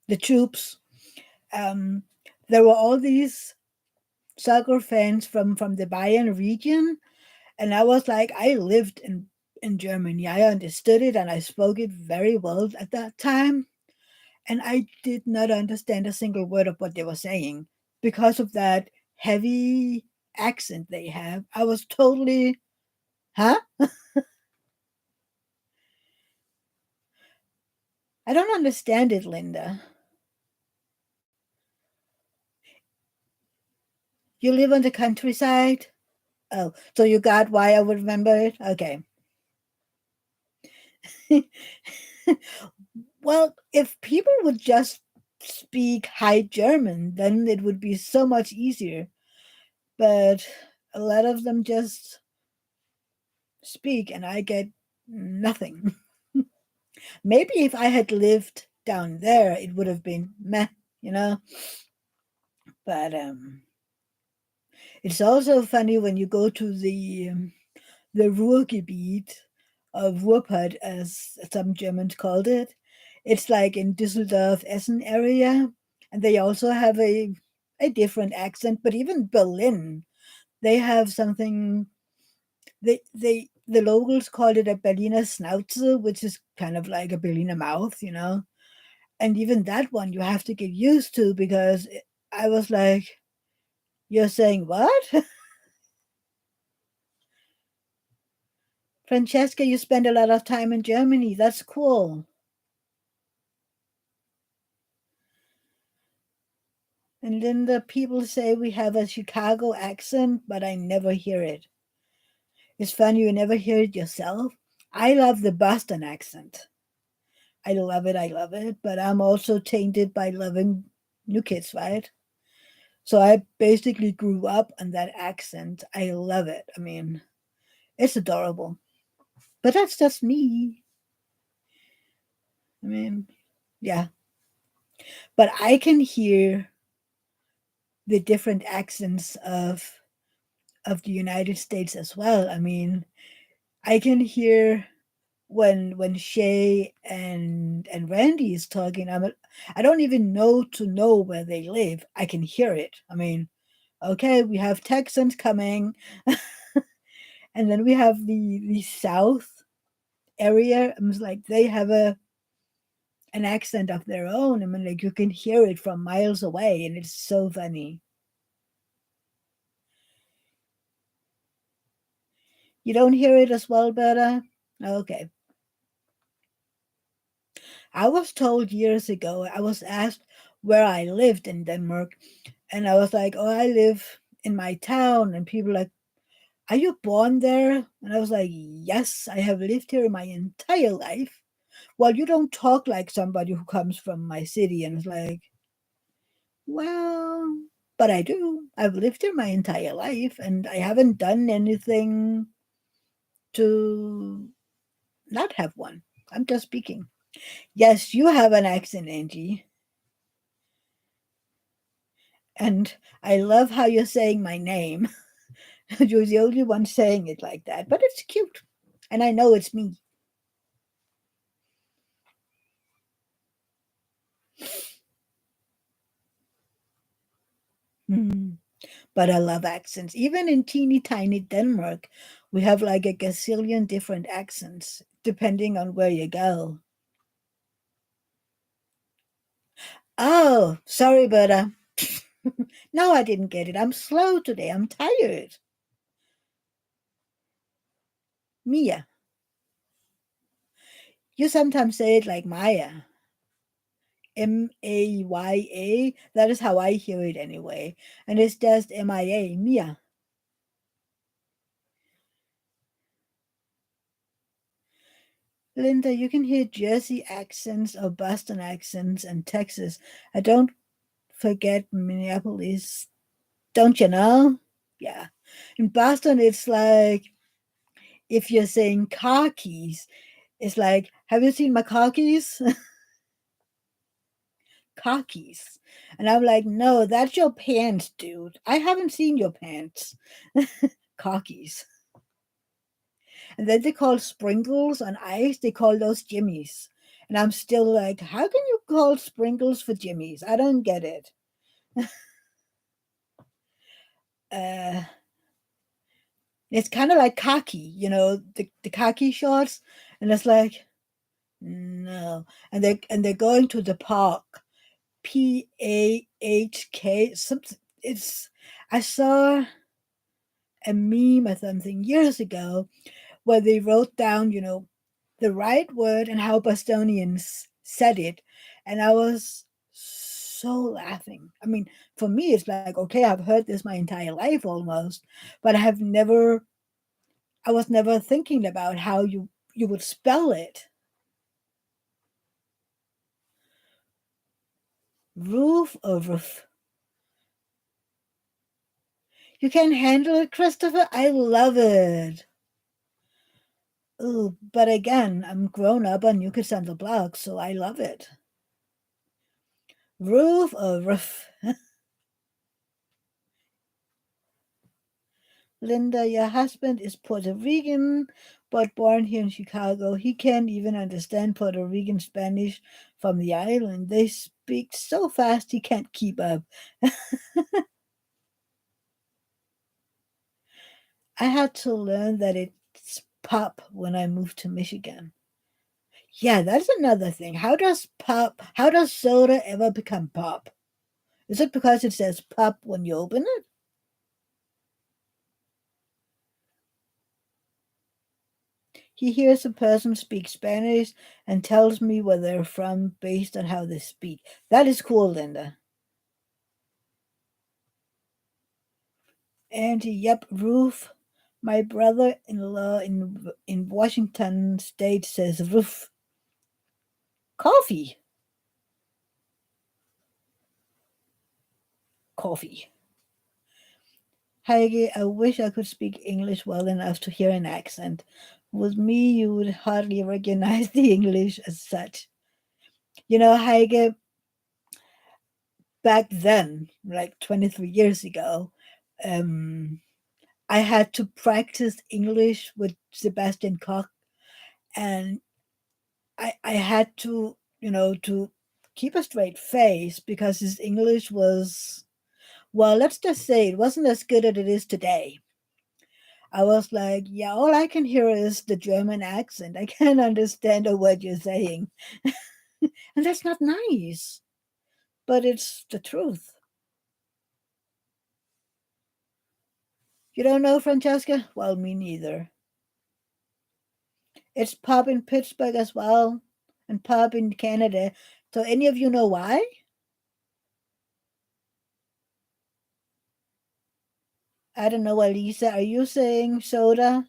the troops, um, there were all these soccer fans from the Bayern region, and I was like, I lived in Germany. I understood it and I spoke it very well at that time. And I did not understand a single word of what they were saying because of that heavy accent they have. I was totally, huh? I don't understand it, Linda. You live on the countryside? Oh, so you got why I would remember it? Okay. Well, if people would just speak High German, then it would be so much easier. But a lot of them just speak and I get nothing. Maybe if I had lived down there, it would have been meh, you know. But it's also funny when you go to the Ruhrgebiet of Ruhrpott, as some Germans called it. It's like in Düsseldorf, Essen area, and they also have a different accent. But even Berlin, they have something. The locals call it a Berliner Schnauze, which is kind of like a Berliner mouth, you know. And even that one you have to get used to because I was like, "You're saying what?" Francesca, you spend a lot of time in Germany. That's cool. And then the people say we have a Chicago accent, but I never hear it. It's funny, you never hear it yourself. I love the Boston accent. I love it, I love it. But I'm also tainted by loving New Kids, right? So I basically grew up on that accent. I love it. I mean, it's adorable. But that's just me. I mean, yeah. But I can hear the different accents of the United States as well. I mean, I can hear when Shay and Randy is talking. I don't even know where they live. I can hear it. I mean, okay, we have Texans coming, and then we have the South area. It's like they have an accent of their own. I mean, like you can hear it from miles away, and it's so funny. You don't hear it as well, Berta? Okay. I was told years ago, I was asked where I lived in Denmark, and I was like, oh, I live in my town. And people like, are you born there? And I was like, yes, I have lived here my entire life. Well, you don't talk like somebody who comes from my city. And it's like, well, but I do. I've lived here my entire life, and I haven't done anything to not have one. I'm just speaking. Yes, you have an accent, Angie. And I love how you're saying my name. You're the only one saying it like that, but it's cute. And I know it's me. Hmm. But I love accents. Even in teeny tiny Denmark, we have like a gazillion different accents, depending on where you go. Oh, sorry, Berta. No, I didn't get it. I'm slow today. I'm tired. Mia. You sometimes say it like Maya. Maya. That is how I hear it anyway. And it's just Mia. Mia. Linda, you can hear Jersey accents or Boston accents and Texas. I don't forget Minneapolis. Don't you know? Yeah. In Boston, it's like if you're saying car keys, it's like, have you seen my car keys? Car keys. And I'm like, no, that's your pants, dude. I haven't seen your pants. Car keys. And then they call sprinkles on ice, they call those jimmies. And I'm still like, how can you call sprinkles for jimmies? I don't get it. Uh, it's kind of like khaki, the khaki shorts. And it's like, no. And they're going to the park. PAHK. Something it's I saw a meme or something years ago where they wrote down, the right word and how Bostonians said it. And I was so laughing. I mean, for me, it's like, okay, I've heard this my entire life almost, but I was never thinking about how you would spell it. Roof or roof. You can handle it, Christopher. I love it. Oh, but again, I'm grown up on New Kids on the Block, so I love it. Roof or roof. Linda, your husband is Puerto Rican, but born here in Chicago. He can't even understand Puerto Rican Spanish from the island. They speak so fast he can't keep up. I had to learn that it's pop when I moved to Michigan. Yeah, that's another thing. How does soda ever become pop? Is it because it says pop when you open it? He hears a person speak Spanish and tells me where they're from based on how they speak. That is cool, Linda. And yep, roof. My brother-in-law in Washington State says roof. Coffee. Coffee. Heike, I wish I could speak English well enough to hear an accent. With me, you would hardly recognize the English as such. Heike, back then, like 23 years ago, um, I had to practice English with Sebastian Koch, and I had to keep a straight face because his English was, well, let's just say it wasn't as good as it is today. I was like, yeah, all I can hear is the German accent. I can't understand a word you're saying. And that's not nice, but it's the truth. You don't know, Francesca? Well, me neither. It's pub in Pittsburgh as well, and pub in Canada. So, any of you know why? I don't know, Elisa. Are you saying soda?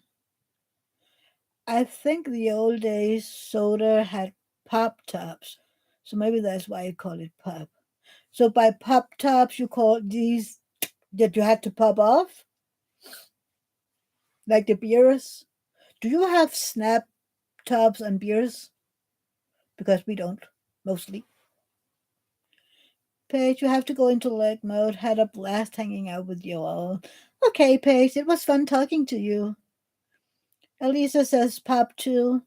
I think the old days soda had pop tops. So maybe that's why you call it pop. So by pop tops, you call these that you had to pop off, like the beers. Do you have snap tops on beers? Because we don't, mostly. Paige, you have to go into leg mode. Had a blast hanging out with you all. Okay, Paige, it was fun talking to you. Elisa says pop too.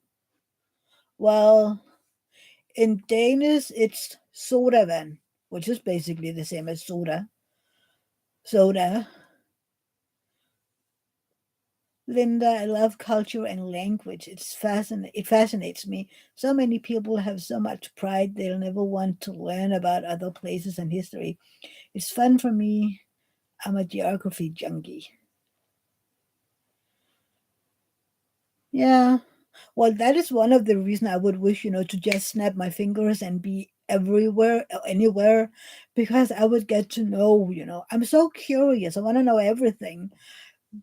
Well, in Danish, it's sodavan, which is basically the same as soda. Soda. Linda, I love culture and language. It fascinates me. So many people have so much pride they'll never want to learn about other places and history. It's fun for me. I'm a geography junkie. Yeah. Well, that is one of the reasons I would wish, to just snap my fingers and be everywhere, anywhere, because I would get to know. I'm so curious. I want to know everything,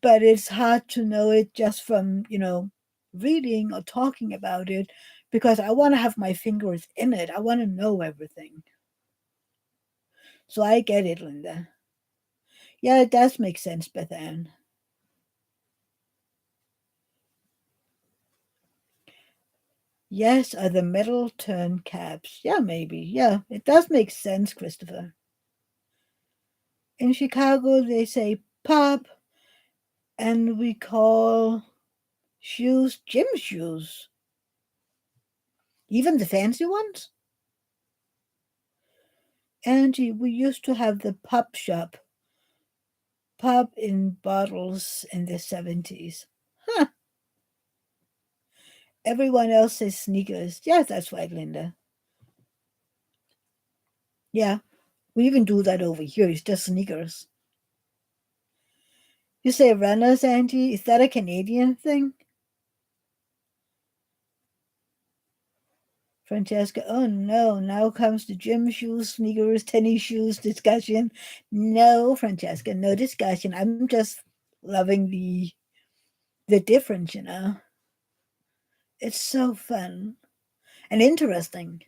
but it's hard to know it just from reading or talking about it because I want to have my fingers in it. I want to know everything. So I get it, Linda. Yeah, it does make sense, Beth Ann. Yes, are the metal turn caps? Yeah, maybe. Yeah, it does make sense, Christopher. In Chicago, they say pop, and we call shoes gym shoes. Even the fancy ones? Angie, we used to have the pop shop, pop in bottles in the 70s. Huh. Everyone else says sneakers. Yes, that's right, Linda. Yeah, we even do that over here. It's just sneakers. You say runners, Angie? Is that a Canadian thing? Francesca, oh no, now comes the gym shoes, sneakers, tennis shoes discussion. No, Francesca, no discussion. I'm just loving the difference. It's so fun and interesting.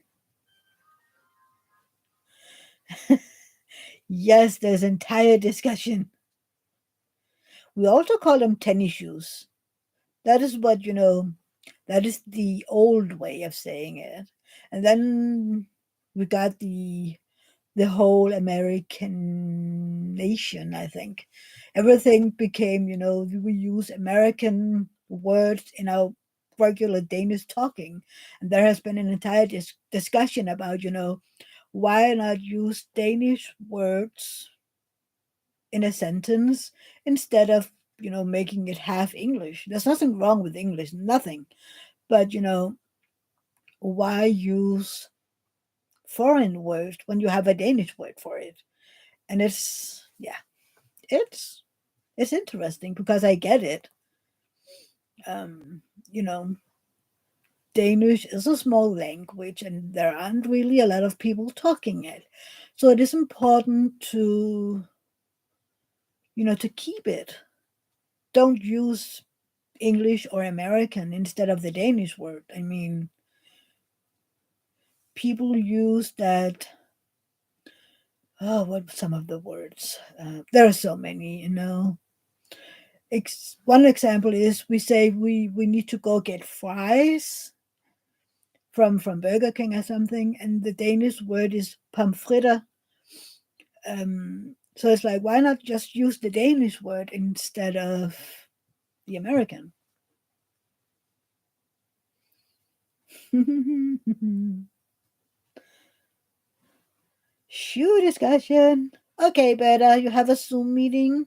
Yes, there's entire discussion. We also call them tennis shoes. That is that is the old way of saying it. And then we got the whole American nation, I think. Everything became, we use American words in our regular Danish talking. And there has been an entire discussion about, why not use Danish words in a sentence instead of, making it half English. There's nothing wrong with English, nothing. But, why use foreign words when you have a Danish word for it? And yeah, it's it's interesting because I get it. Um, you know, Danish is a small language and there aren't really a lot of people talking it. So it is important to keep it. Don't use English or American instead of the Danish word. I mean, people use that. Oh, what some of the words? There are so many. One example is we say we need to go get fries from Burger King or something, and the Danish word is pomfritter. So it's like, why not just use the Danish word instead of the American? Shoe discussion. Okay, Beta, you have a Zoom meeting.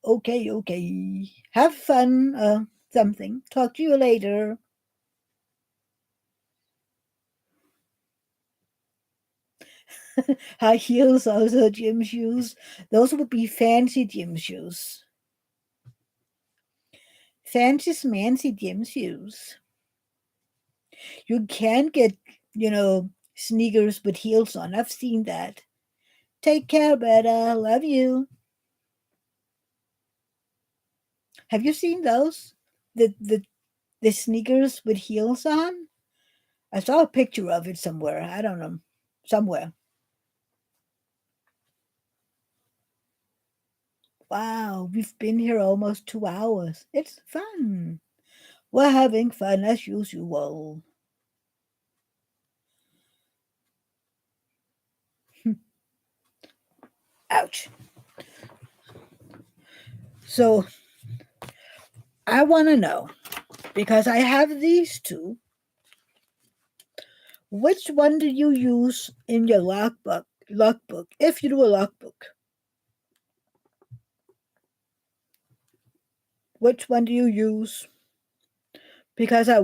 Okay, okay. Have fun. Something. Talk to you later. High heels, also gym shoes. Those would be fancy gym shoes. Fancy smancy gym shoes. You can get, sneakers with heels on. I've seen that. Take care, Beta. Love you. Have you seen those? The sneakers with heels on? I saw a picture of it somewhere. I don't know. Somewhere. Wow, we've been here almost 2 hours. It's fun. We're having fun as usual. Ouch. So I want to know, because I have these two, which one do you use in your logbook, if you do a logbook? Which one do you use? Because I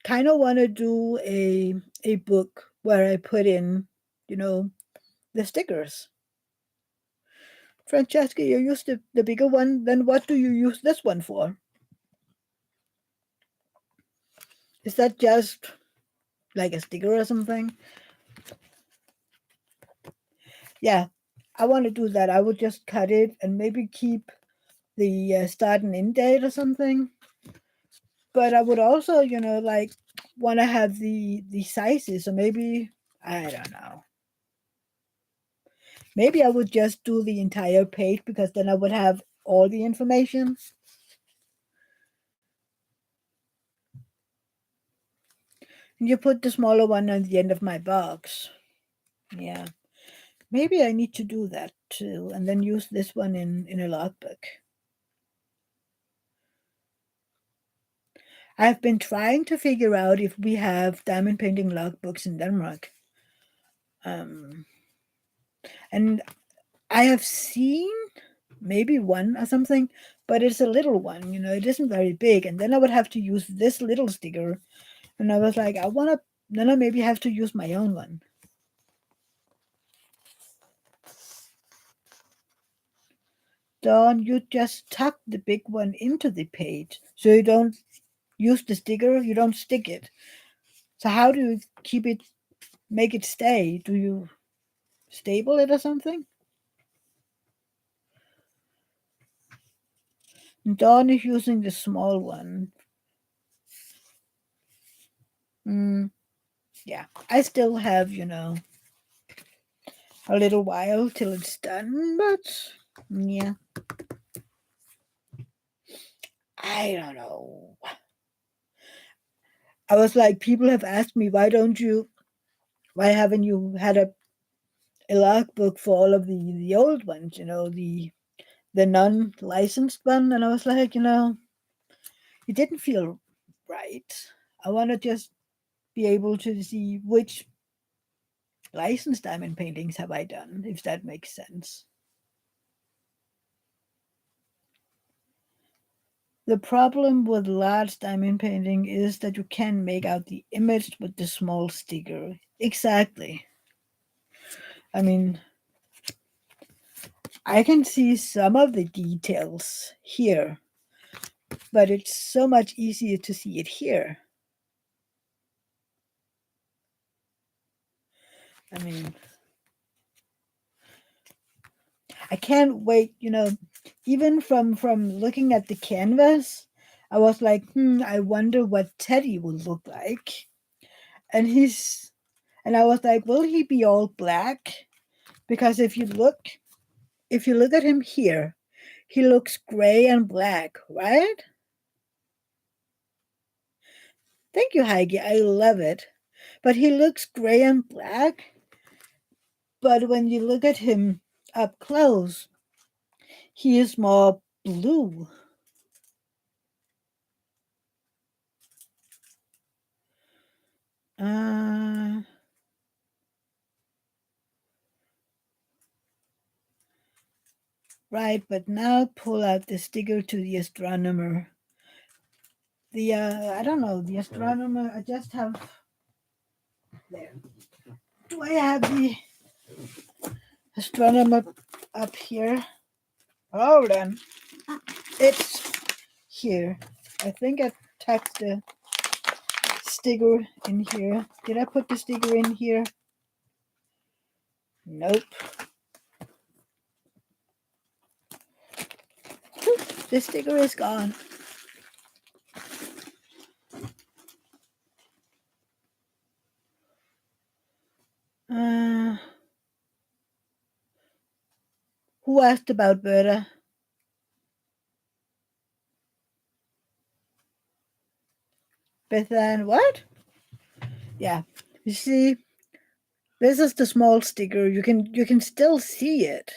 kind of want to do a book where I put in, you know, the stickers. Francesca, you use the bigger one. Then what do you use this one for? Is that just like a sticker or something? Yeah, I want to do that. I would just cut it and maybe keep the start and end date or something. But I would also, like want to have the sizes. So maybe I don't know. Maybe I would just do the entire page, because then I would have all the information. And you put the smaller one on the end of my box. Yeah. Maybe I need to do that too, and then use this one in a logbook. I've been trying to figure out if we have diamond painting logbooks in Denmark. And I have seen maybe one or something, but it's a little one, it isn't very big. And then I would have to use this little sticker. And I was like, then I maybe have to use my own one. Dawn, you just tuck the big one into the page. So you don't use the sticker, you don't stick it. So how do you make it stay? Do you staple it or something? And Dawn is using the small one. Yeah, I still have, a little while till it's done, but yeah. I don't know. I was like, people have asked me, why haven't you had a logbook for all of the old ones, the non-licensed one? And I was like, it didn't feel right. I want to just be able to see which licensed diamond paintings have I done, if that makes sense. The problem with large diamond painting is that you can't make out the image with the small sticker. Exactly. I mean, I can see some of the details here, but it's so much easier to see it here. I mean, I can't wait, even from looking at the canvas, I was like, I wonder what Teddy would look like. And I was like, will he be all black? Because if you look at him here, he looks gray and black, right? Thank you, Heike. I love it. But he looks gray and black. But when you look at him up close, he is more blue. Uh, right, but now pull out the sticker to the astronomer. I don't know, the astronomer, I just have, there. Do I have the astronomer up here? Hold on. It's here. I think I tucked the sticker in here. Did I put the sticker in here? Nope. The sticker is gone. Who asked about Berta? Bethan, what? Yeah. You see, this is the small sticker. You can still see it.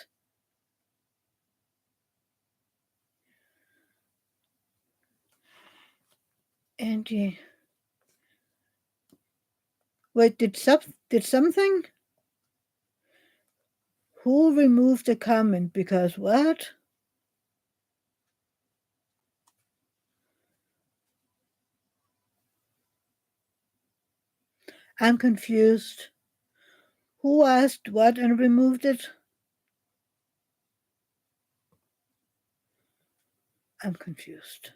Angie. Wait, did something? Who removed the comment? Because what? I'm confused. Who asked what and removed it? I'm confused.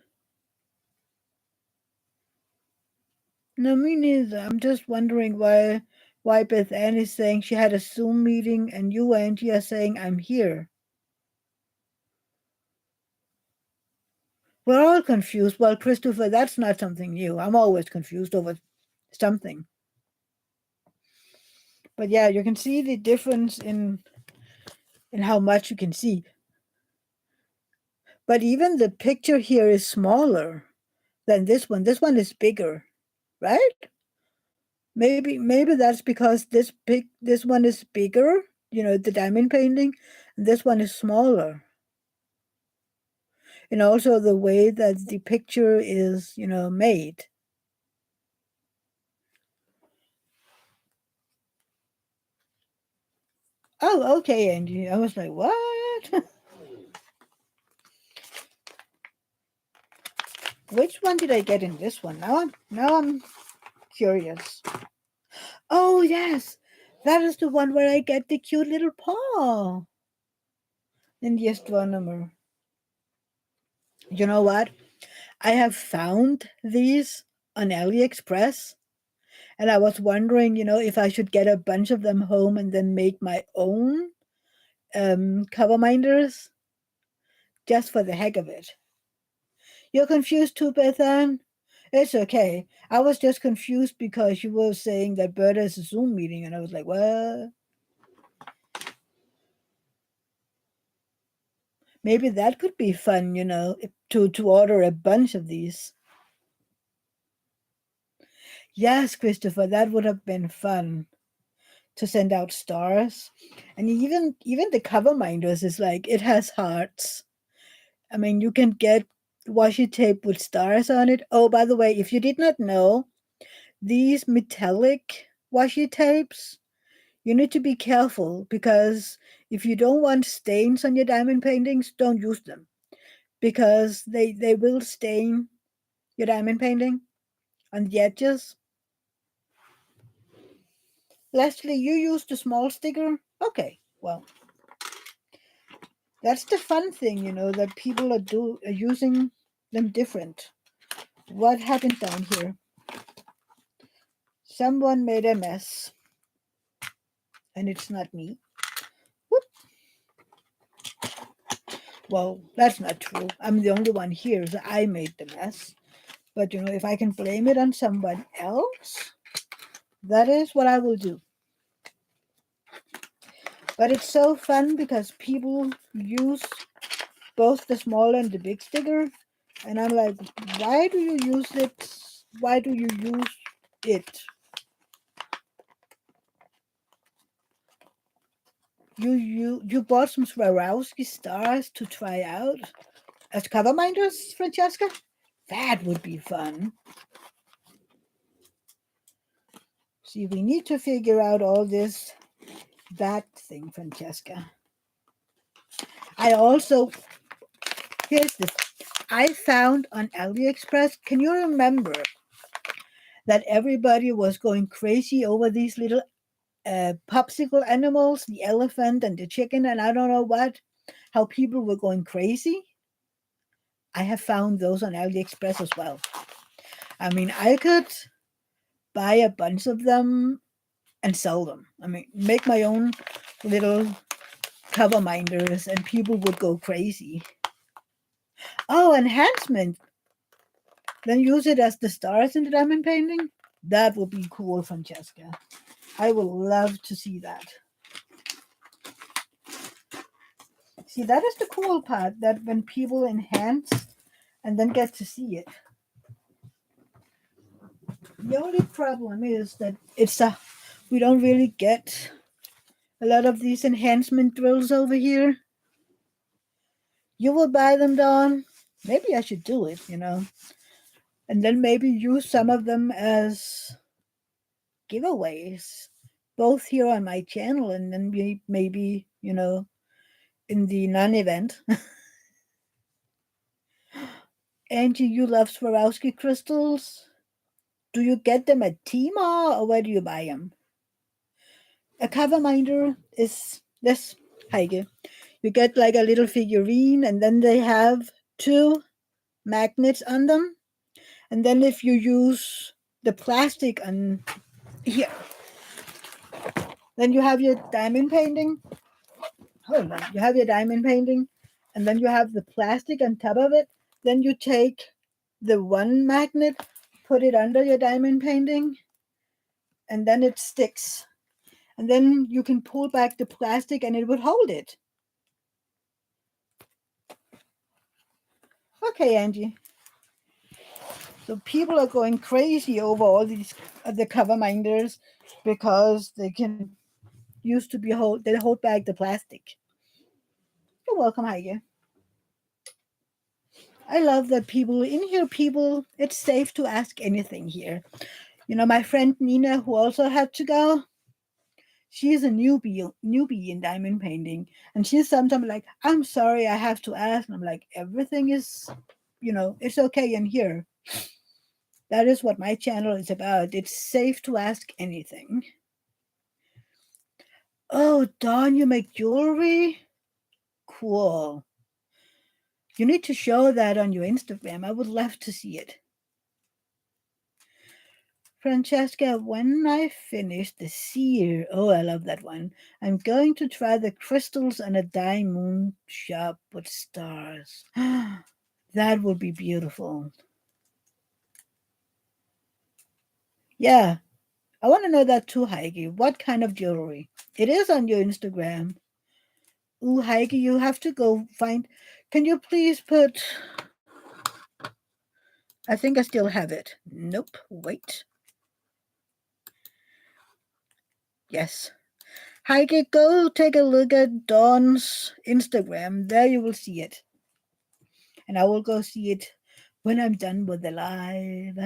No, me neither. I'm just wondering why Beth Ann is saying she had a Zoom meeting and you, Angie, are saying I'm here. We're all confused. Well, Christopher, that's not something new. I'm always confused over something. But yeah, you can see the difference in how much you can see. But even the picture here is smaller than this one. This one is bigger, right? Maybe that's because this one is bigger, the diamond painting, and this one is smaller. And also the way that the picture is, made. Oh, okay, Angie. I was like, what? Which one did I get in this one? Now I'm curious. Oh yes, that is the one where I get the cute little paw in the astronomer. You know what? I have found these on AliExpress, and I was wondering, if I should get a bunch of them home and then make my own cover minders just for the heck of it. You're confused too, Bethan? It's okay. I was just confused because you were saying that Berta is a Zoom meeting, and I was like, what? Maybe that could be fun, to order a bunch of these. Yes, Christopher, that would have been fun to send out stars. And even the cover minders is like it has hearts. I mean, you can get washi tape with stars on it. Oh, by the way, if you did not know, these metallic washi tapes, you need to be careful because if you don't want stains on your diamond paintings, don't use them because they will stain your diamond painting on the edges. Leslie, you used a small sticker? Okay, well, that's the fun thing, that people are using them different. What happened down here? Someone made a mess, and it's not me. Whoop. Well, that's not true. I'm the only one here, so I made the mess. But if I can blame it on someone else, that is what I will do. But it's so fun because people use both the small and the big sticker, and I'm like, why do you use it? Why do you use it? You bought some Swarovski stars to try out as cover minders, Francesca? That would be fun. See, we need to figure out all that thing, Francesca. Here's this. I found on AliExpress, can you remember that everybody was going crazy over these little popsicle animals, the elephant and the chicken, and I don't know what, how people were going crazy? I have found those on AliExpress as well. I mean, I could buy a bunch of them and sell them. I mean, make my own little cover minders and people would go crazy. Oh, enhancement. Then use it as the stars in the diamond painting? That would be cool, Francesca. I would love to see that. See, that is the cool part, that when people enhance and then get to see it. The only problem is that we don't really get a lot of these enhancement drills over here. You will buy them, Dawn? Maybe I should do it, and then maybe use some of them as giveaways, both here on my channel and then maybe, in the non-event. Angie, you love Swarovski crystals. Do you get them at Tmall or where do you buy them? A cover minder is this, Heike. You get like a little figurine and then they have two magnets on them. And then if you use the plastic on here, then you have your diamond painting. Hold on. You have your diamond painting and then you have the plastic on top of it. Then you take the one magnet, put it under your diamond painting, and then it sticks. And then you can pull back the plastic and it would hold it. Okay, Angie. So people are going crazy over all these the cover minders because they can used to be they hold back the plastic. You're welcome, Heike. I love that people in here. People, it's safe to ask anything here. My friend Nina, who also had to go, she's a newbie in diamond painting, and she's sometimes like, "I'm sorry, I have to ask." And I'm like, "Everything is, it's okay in here." That is what my channel is about. It's safe to ask anything. Oh, Dawn, you make jewelry? Cool. You need to show that on your Instagram. I would love to see it. Francesca, when I finish the seer, oh, I love that one. I'm going to try the crystals on a diamond shop with stars. That would be beautiful. Yeah, I want to know that too, Heike. What kind of jewelry? It is on your Instagram. Ooh, Heike, you have to go find. Can you please put. I think I still have it. Nope, wait. Yes. Heike, go take a look at Dawn's Instagram. There you will see it. And I will go see it when I'm done with the live.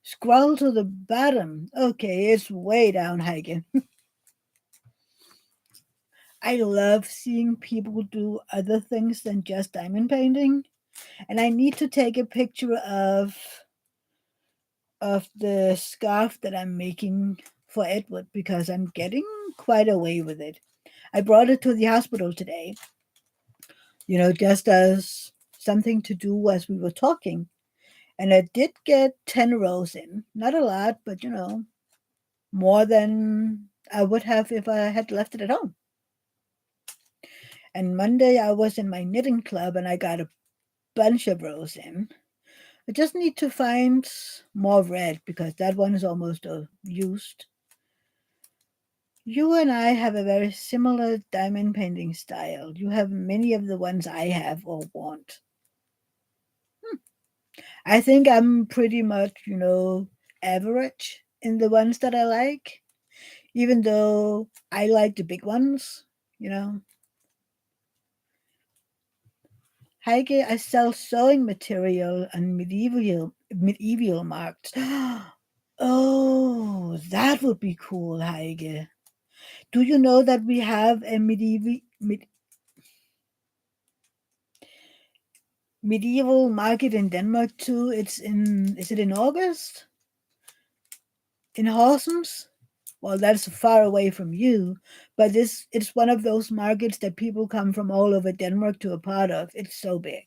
Scroll to the bottom. Okay, it's way down, Heike. I love seeing people do other things than just diamond painting. And I need to take a picture of the scarf that I'm making for Edward because I'm getting quite away with it. I brought it to the hospital today, just as something to do as we were talking. And I did get 10 rows in. Not a lot, but more than I would have if I had left it at home. And Monday I was in my knitting club and I got a bunch of rows in. I just need to find more red because that one is almost used. You and I have a very similar diamond painting style. You have many of the ones I have or want. I think I'm pretty much, average in the ones that I like, even though I like the big ones. Heike, I sell sewing material on medieval markets. Oh, that would be cool, Heike. Do you know that we have a medieval market in Denmark too? Is it in August? In Horsens? Well, that's far away from you, but it's one of those markets that people come from all over Denmark to a part of. It's so big.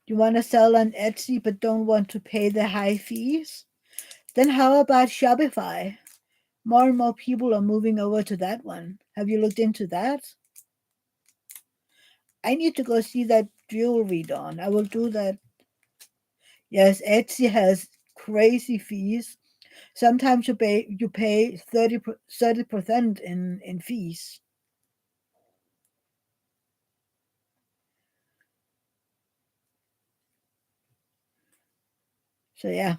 You want to sell on Etsy but don't want to pay the high fees? Then how about Shopify? More and more people are moving over to that one. Have you looked into that? I need to go see that jewelry, Dawn. I will do that. Yes, Etsy has crazy fees. Sometimes you pay 30% in fees. So yeah.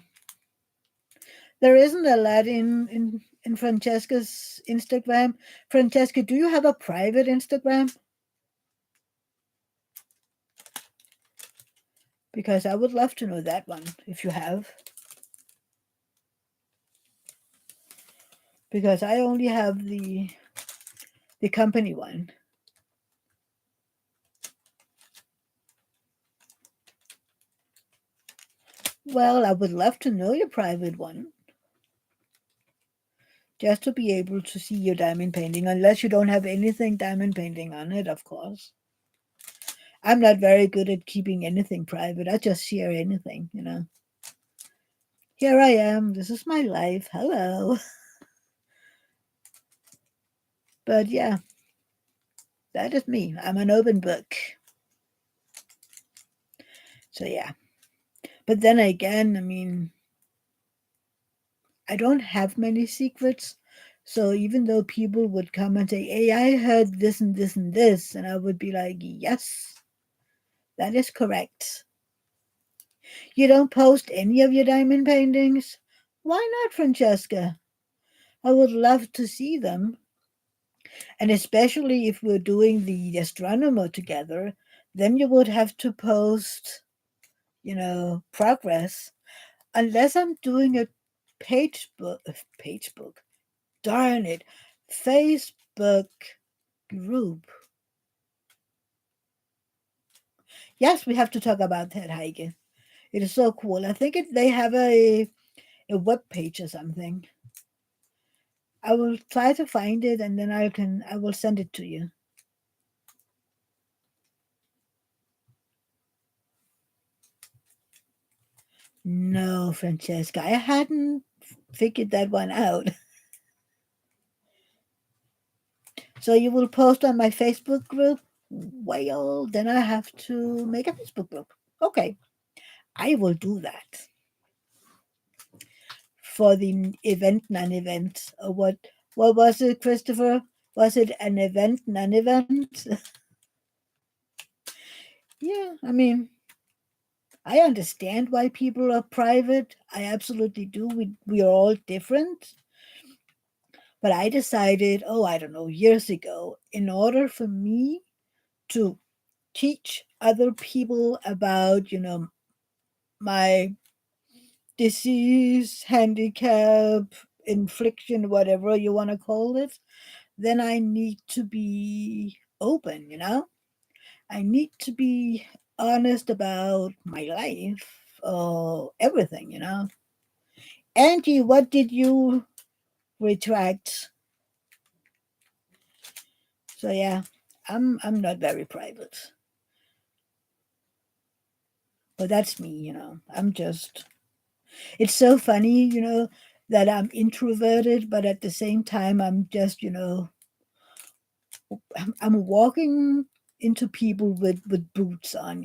There isn't a lot in Francesca's Instagram. Francesca, do you have a private Instagram? because I would love to know that one if you have. Because I only have the company one. Well, I would love to know your private one. Just to be able to see your diamond painting, unless you don't have anything diamond painting on it, of course. I'm not very good at keeping anything private. I just share anything. Here I am. This is my life. Hello. But yeah, that is me. I'm an open book. So yeah. But then again, I mean, I don't have many secrets. So even though people would come and say, "Hey, I heard this and this and this," and I would be like, "Yes, that is correct." You don't post any of your diamond paintings? Why not, Francesca? I would love to see them. And especially if we're doing the astronomer together, then you would have to post, progress. Unless I'm doing a page book, darn it, Facebook group. Yes, we have to talk about that, Heike. It is so cool. I think they have a web page or something. I will try to find it and then I will send it to you. No, Francesca, I hadn't figured that one out. So you will post on my Facebook group? Well, then I have to make a Facebook group. Okay, I will do that for the event, non-event. Or what? What was it, Christopher? Was it an event, non-event? Yeah, I mean, I understand why people are private. I absolutely do. We are all different. But I decided, oh, I don't know, years ago, in order for me to teach other people about, my disease, handicap, infliction, whatever you want to call it, then I need to be open. I need to be honest about my life, everything. Angie, what did you retract? So yeah, I'm not very private, but that's me. I'm just. It's so funny, that I'm introverted, but at the same time, I'm just, I'm walking into people with boots on.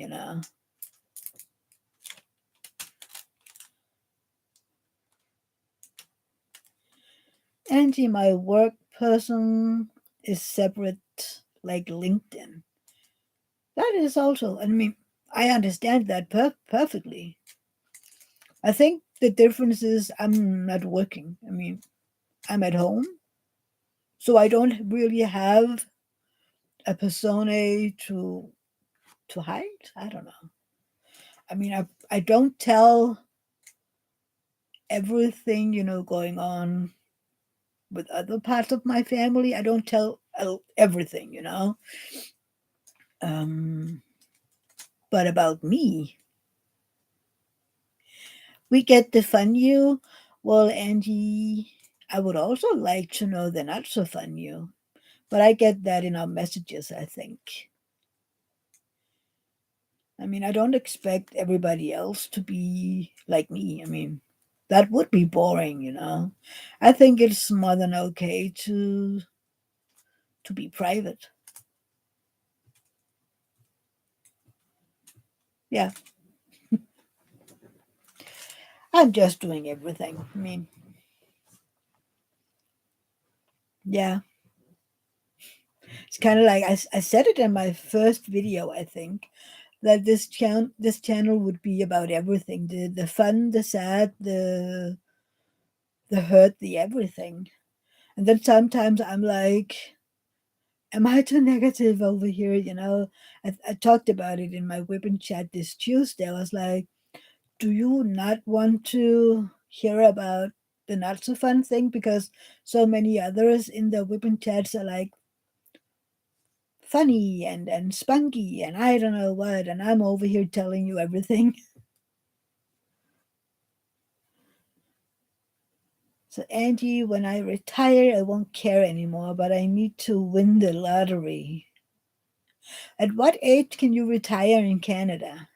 Angie, my work person is separate, like LinkedIn. That is also, I mean, I understand that perfectly. I think the difference is I'm not working. I mean, I'm at home, so I don't really have a persona to hide. I don't know. I mean, I don't tell everything going on with other parts of my family. I don't tell everything. Um, but about me, we get the fun you. Well, Angie, I would also like to know the not so fun you, but I get that in our messages. I think. I mean, I don't expect everybody else to be like me. I mean, that would be boring. I think it's more than okay to be private. Yeah, I'm just doing everything. I mean, yeah, it's kind of like I said it in my first video. I think that this channel would be about everything: the fun, the sad, the hurt, the everything. And then sometimes I'm like, Am I too negative over here? I talked about it in my Whip and Chat this Tuesday. I was like, do you not want to hear about the not so fun thing? Because so many others in the Whip and Chats are like funny and spunky and I don't know what. And I'm over here telling you everything. So, Angie, when I retire, I won't care anymore, but I need to win the lottery. At what age can you retire in Canada?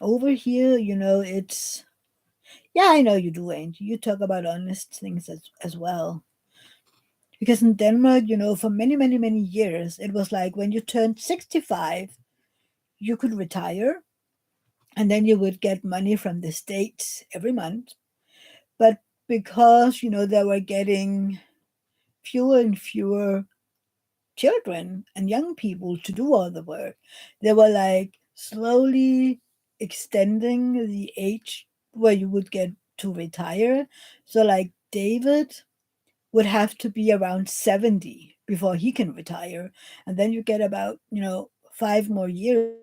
Over here, yeah, I know you do, Angie. You talk about honest things as well. Because in Denmark, for many, many, many years, it was like when you turned 65, you could retire and then you would get money from the states every month. But because, they were getting fewer and fewer children and young people to do all the work. They were like slowly extending the age where you would get to retire. So, like David would have to be around 70 before he can retire. And then you get about, 5 more years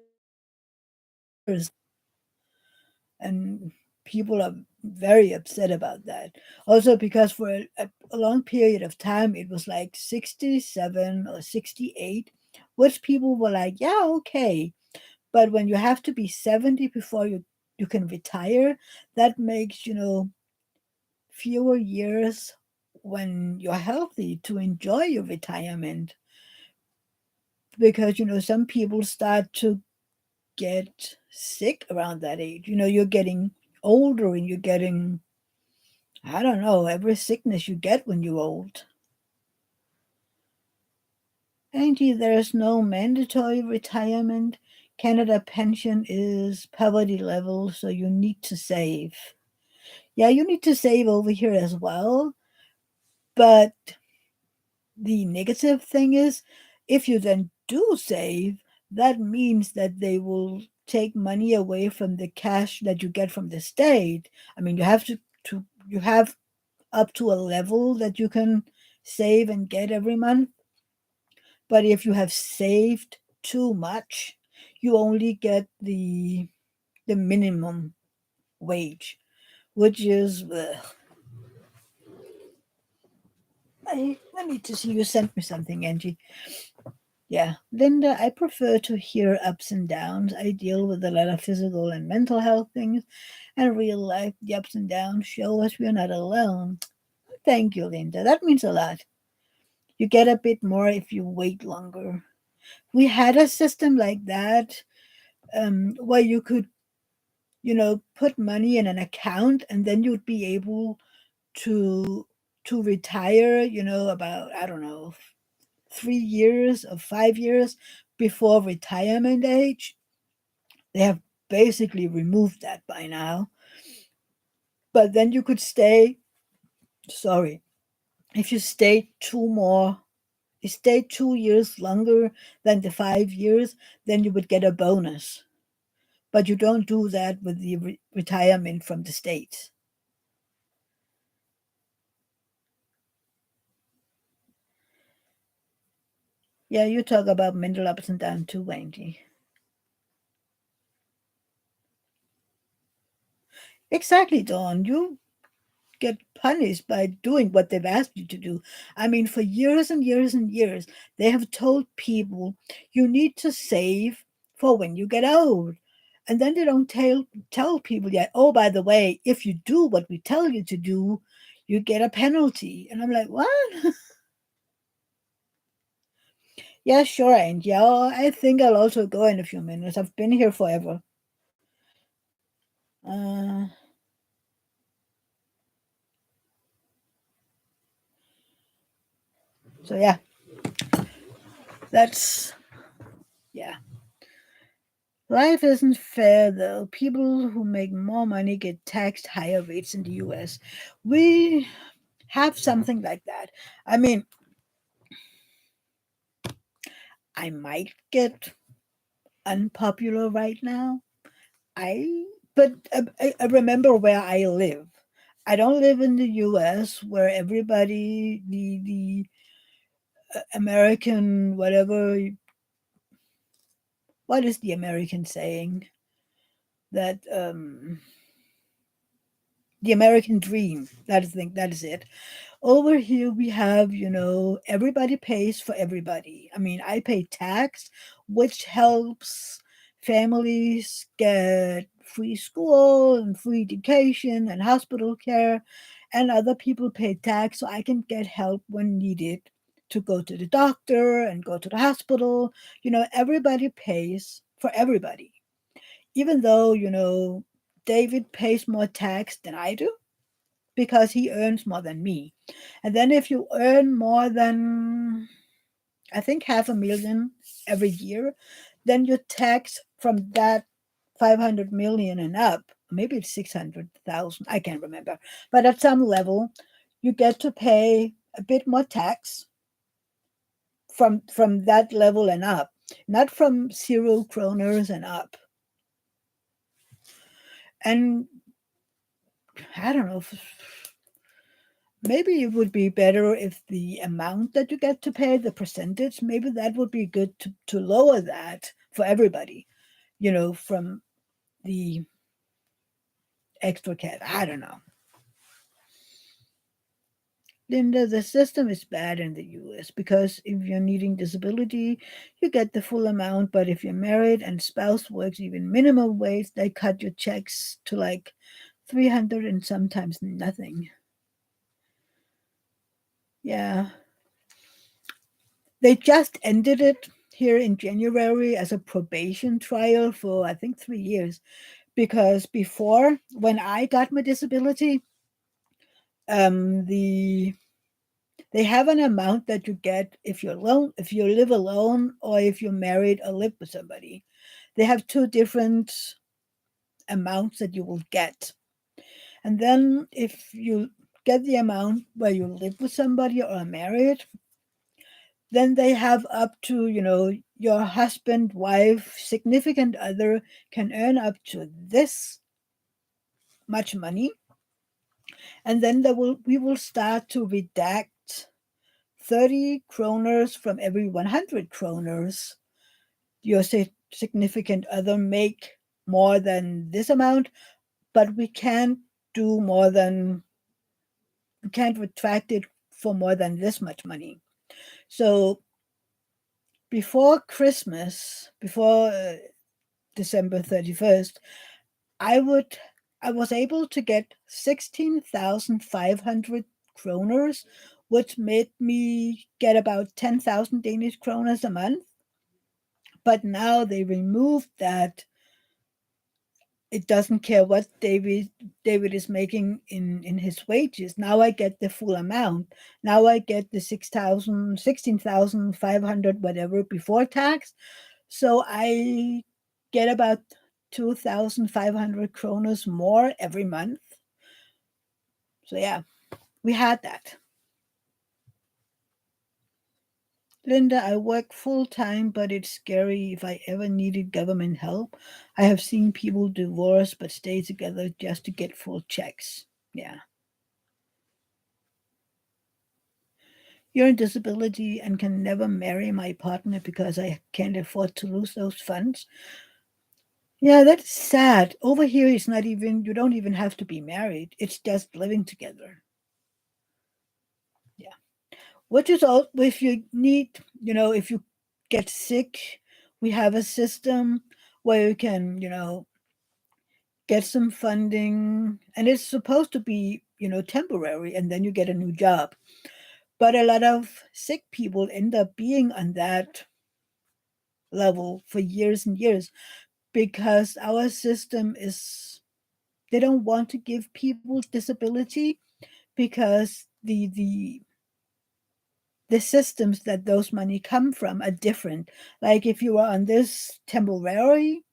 and people are very upset about that. Also, because for a long period of time, it was like 67 or 68, which people were like, yeah, okay. But when you have to be 70 before you can retire, that makes, fewer years when you're healthy to enjoy your retirement. Because, some people start to get sick around that age. You're getting older and you're getting, I don't know, every sickness you get when you're old. Angie, there's no mandatory retirement. Canada pension is poverty level, so you need to save. Yeah, you need to save over here as well. But the negative thing is, if you then do save, that means that they will take money away from the cash that you get from the state. I mean, you have to you have up to a level that you can save and get every month. But if you have saved too much, you only get the minimum wage, which is I need to see you sent me something, Angie. Yeah, Linda, I prefer to hear ups and downs. I deal with a lot of physical and mental health things, and real life, the ups and downs show us we're not alone. Thank you, Linda. That means a lot. You get a bit more if you wait longer. We had a system like that where you could, put money in an account, and then you'd be able to retire. About I don't know 3 years or 5 years before retirement age. They have basically removed that by now. But then you could stay, sorry, if you stay 2 years longer than the 5 years, then you would get a bonus. But you don't do that with the retirement from the states. Yeah, you talk about mental ups and downs too, Wendy. Exactly, Dawn. You get punished by doing what they've asked you to do. I mean, for years and years and years, they have told people you need to save for when you get old. And then they don't tell people yet, oh, by the way, if you do what we tell you to do, you get a penalty. And I'm like, what? Yeah, sure, and yeah, I think I'll also go in a few minutes. I've been here forever. Uh, so yeah, that's yeah. Life isn't fair though. People who make more money get taxed higher rates in the US. We have something like that. I mean, I might get unpopular right now. I but I remember where I live. I don't live in the US where everybody, the American, whatever, what is the American saying? That the American dream. That is it. Over here we have, everybody pays for everybody. I mean, I pay tax, which helps families get free school and free education and hospital care, and other people pay tax so I can get help when needed to go to the doctor and go to the hospital. Everybody pays for everybody, even though, David pays more tax than I do because he earns more than me. And then if you earn more than, I think, 500,000 every year, then your tax from that 500 million and up, maybe it's 600,000, I can't remember. But at some level, you get to pay a bit more tax from that level and up, not from 0 kroners and up. And I don't know if maybe it would be better if the amount that you get to pay, the percentage, maybe that would be good to lower that for everybody, from the extra cash. I don't know. Linda, the system is bad in the US because if you're needing disability, you get the full amount. But if you're married and spouse works even minimum wage, they cut your checks to like 300 and sometimes nothing. Yeah. They just ended it here in January as a probation trial for, I think, 3 years. Because before, when I got my disability, the they have an amount that you get if you're alone, if you live alone, or if you're married or live with somebody. They have two different amounts that you will get. And then if you get the amount where you live with somebody or are married, then they have up to, your husband, wife, significant other can earn up to this much money. And then we will start to redact 30 kroners from every 100 kroners. Your significant other make more than this amount, but do more than, we can't retract it for more than this much money. So before Christmas, before December 31st, I would I was able to get 16,500 kroners, which made me get about 10,000 Danish kroners a month. But now they removed that. It doesn't care what David is making in his wages. Now I get the full amount. Now I get the 16,500 whatever before tax. So I get about 2,500 kroners more every month. So yeah, we had that. Linda, I work full time, but it's scary if I ever needed government help. I have seen people divorce but stay together just to get full checks. Yeah. You're in disability and can never marry my partner because I can't afford to lose those funds. Yeah, that's sad. Over here, it's not even, you don't even have to be married, it's just living together. Yeah. Which is all, if you need, if you get sick, we have a system where you can, get some funding, and it's supposed to be, temporary, and then you get a new job. But a lot of sick people end up being on that level for years and years because our system is, they don't want to give people disability because the systems that those money come from are different. Like if you are on this temporary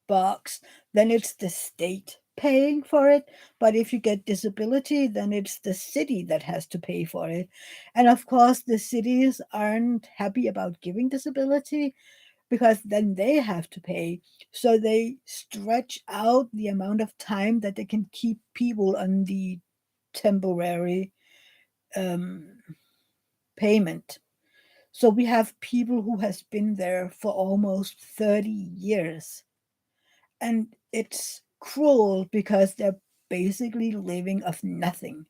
box, then it's the state paying for it. But if you get disability, then it's the city that has to pay for it. And of course, the cities aren't happy about giving disability because then they have to pay. So they stretch out the amount of time that they can keep people on the temporary um, payment. So we have people who has been there for almost 30 years. And it's cruel because they're basically living of nothing.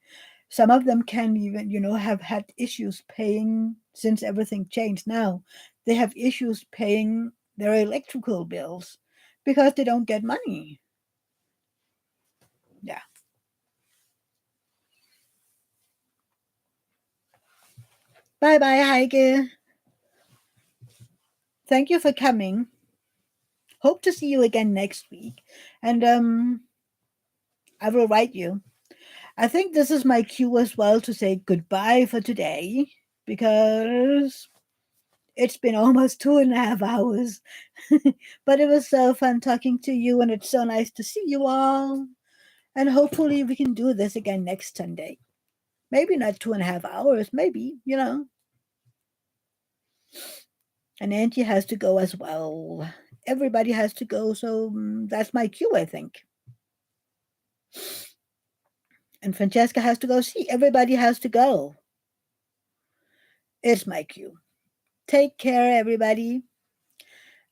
Some of them can even, have had issues paying since everything changed now. They have issues paying their electrical bills because they don't get money. Yeah. Bye bye, Heike. Thank you for coming. Hope to see you again next week. And I will write you. I think this is my cue as well to say goodbye for today because it's been almost 2.5 hours. But it was so fun talking to you, and it's so nice to see you all. And hopefully, we can do this again next Sunday. Maybe not 2.5 hours, maybe. And Auntie has to go as well. Everybody has to go, so that's my cue, I think. And Francesca has to go see. Everybody has to go. It's my cue. Take care, everybody.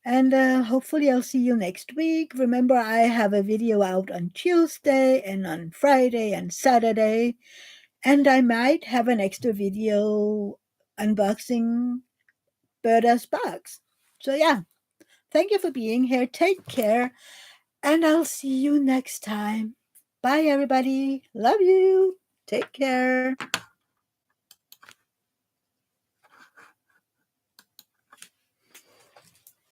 And hopefully, I'll see you next week. Remember, I have a video out on Tuesday and on Friday and Saturday. And I might have an extra video unboxing Berta's box. So, yeah, thank you for being here. Take care. And I'll see you next time. Bye, everybody. Love you. Take care.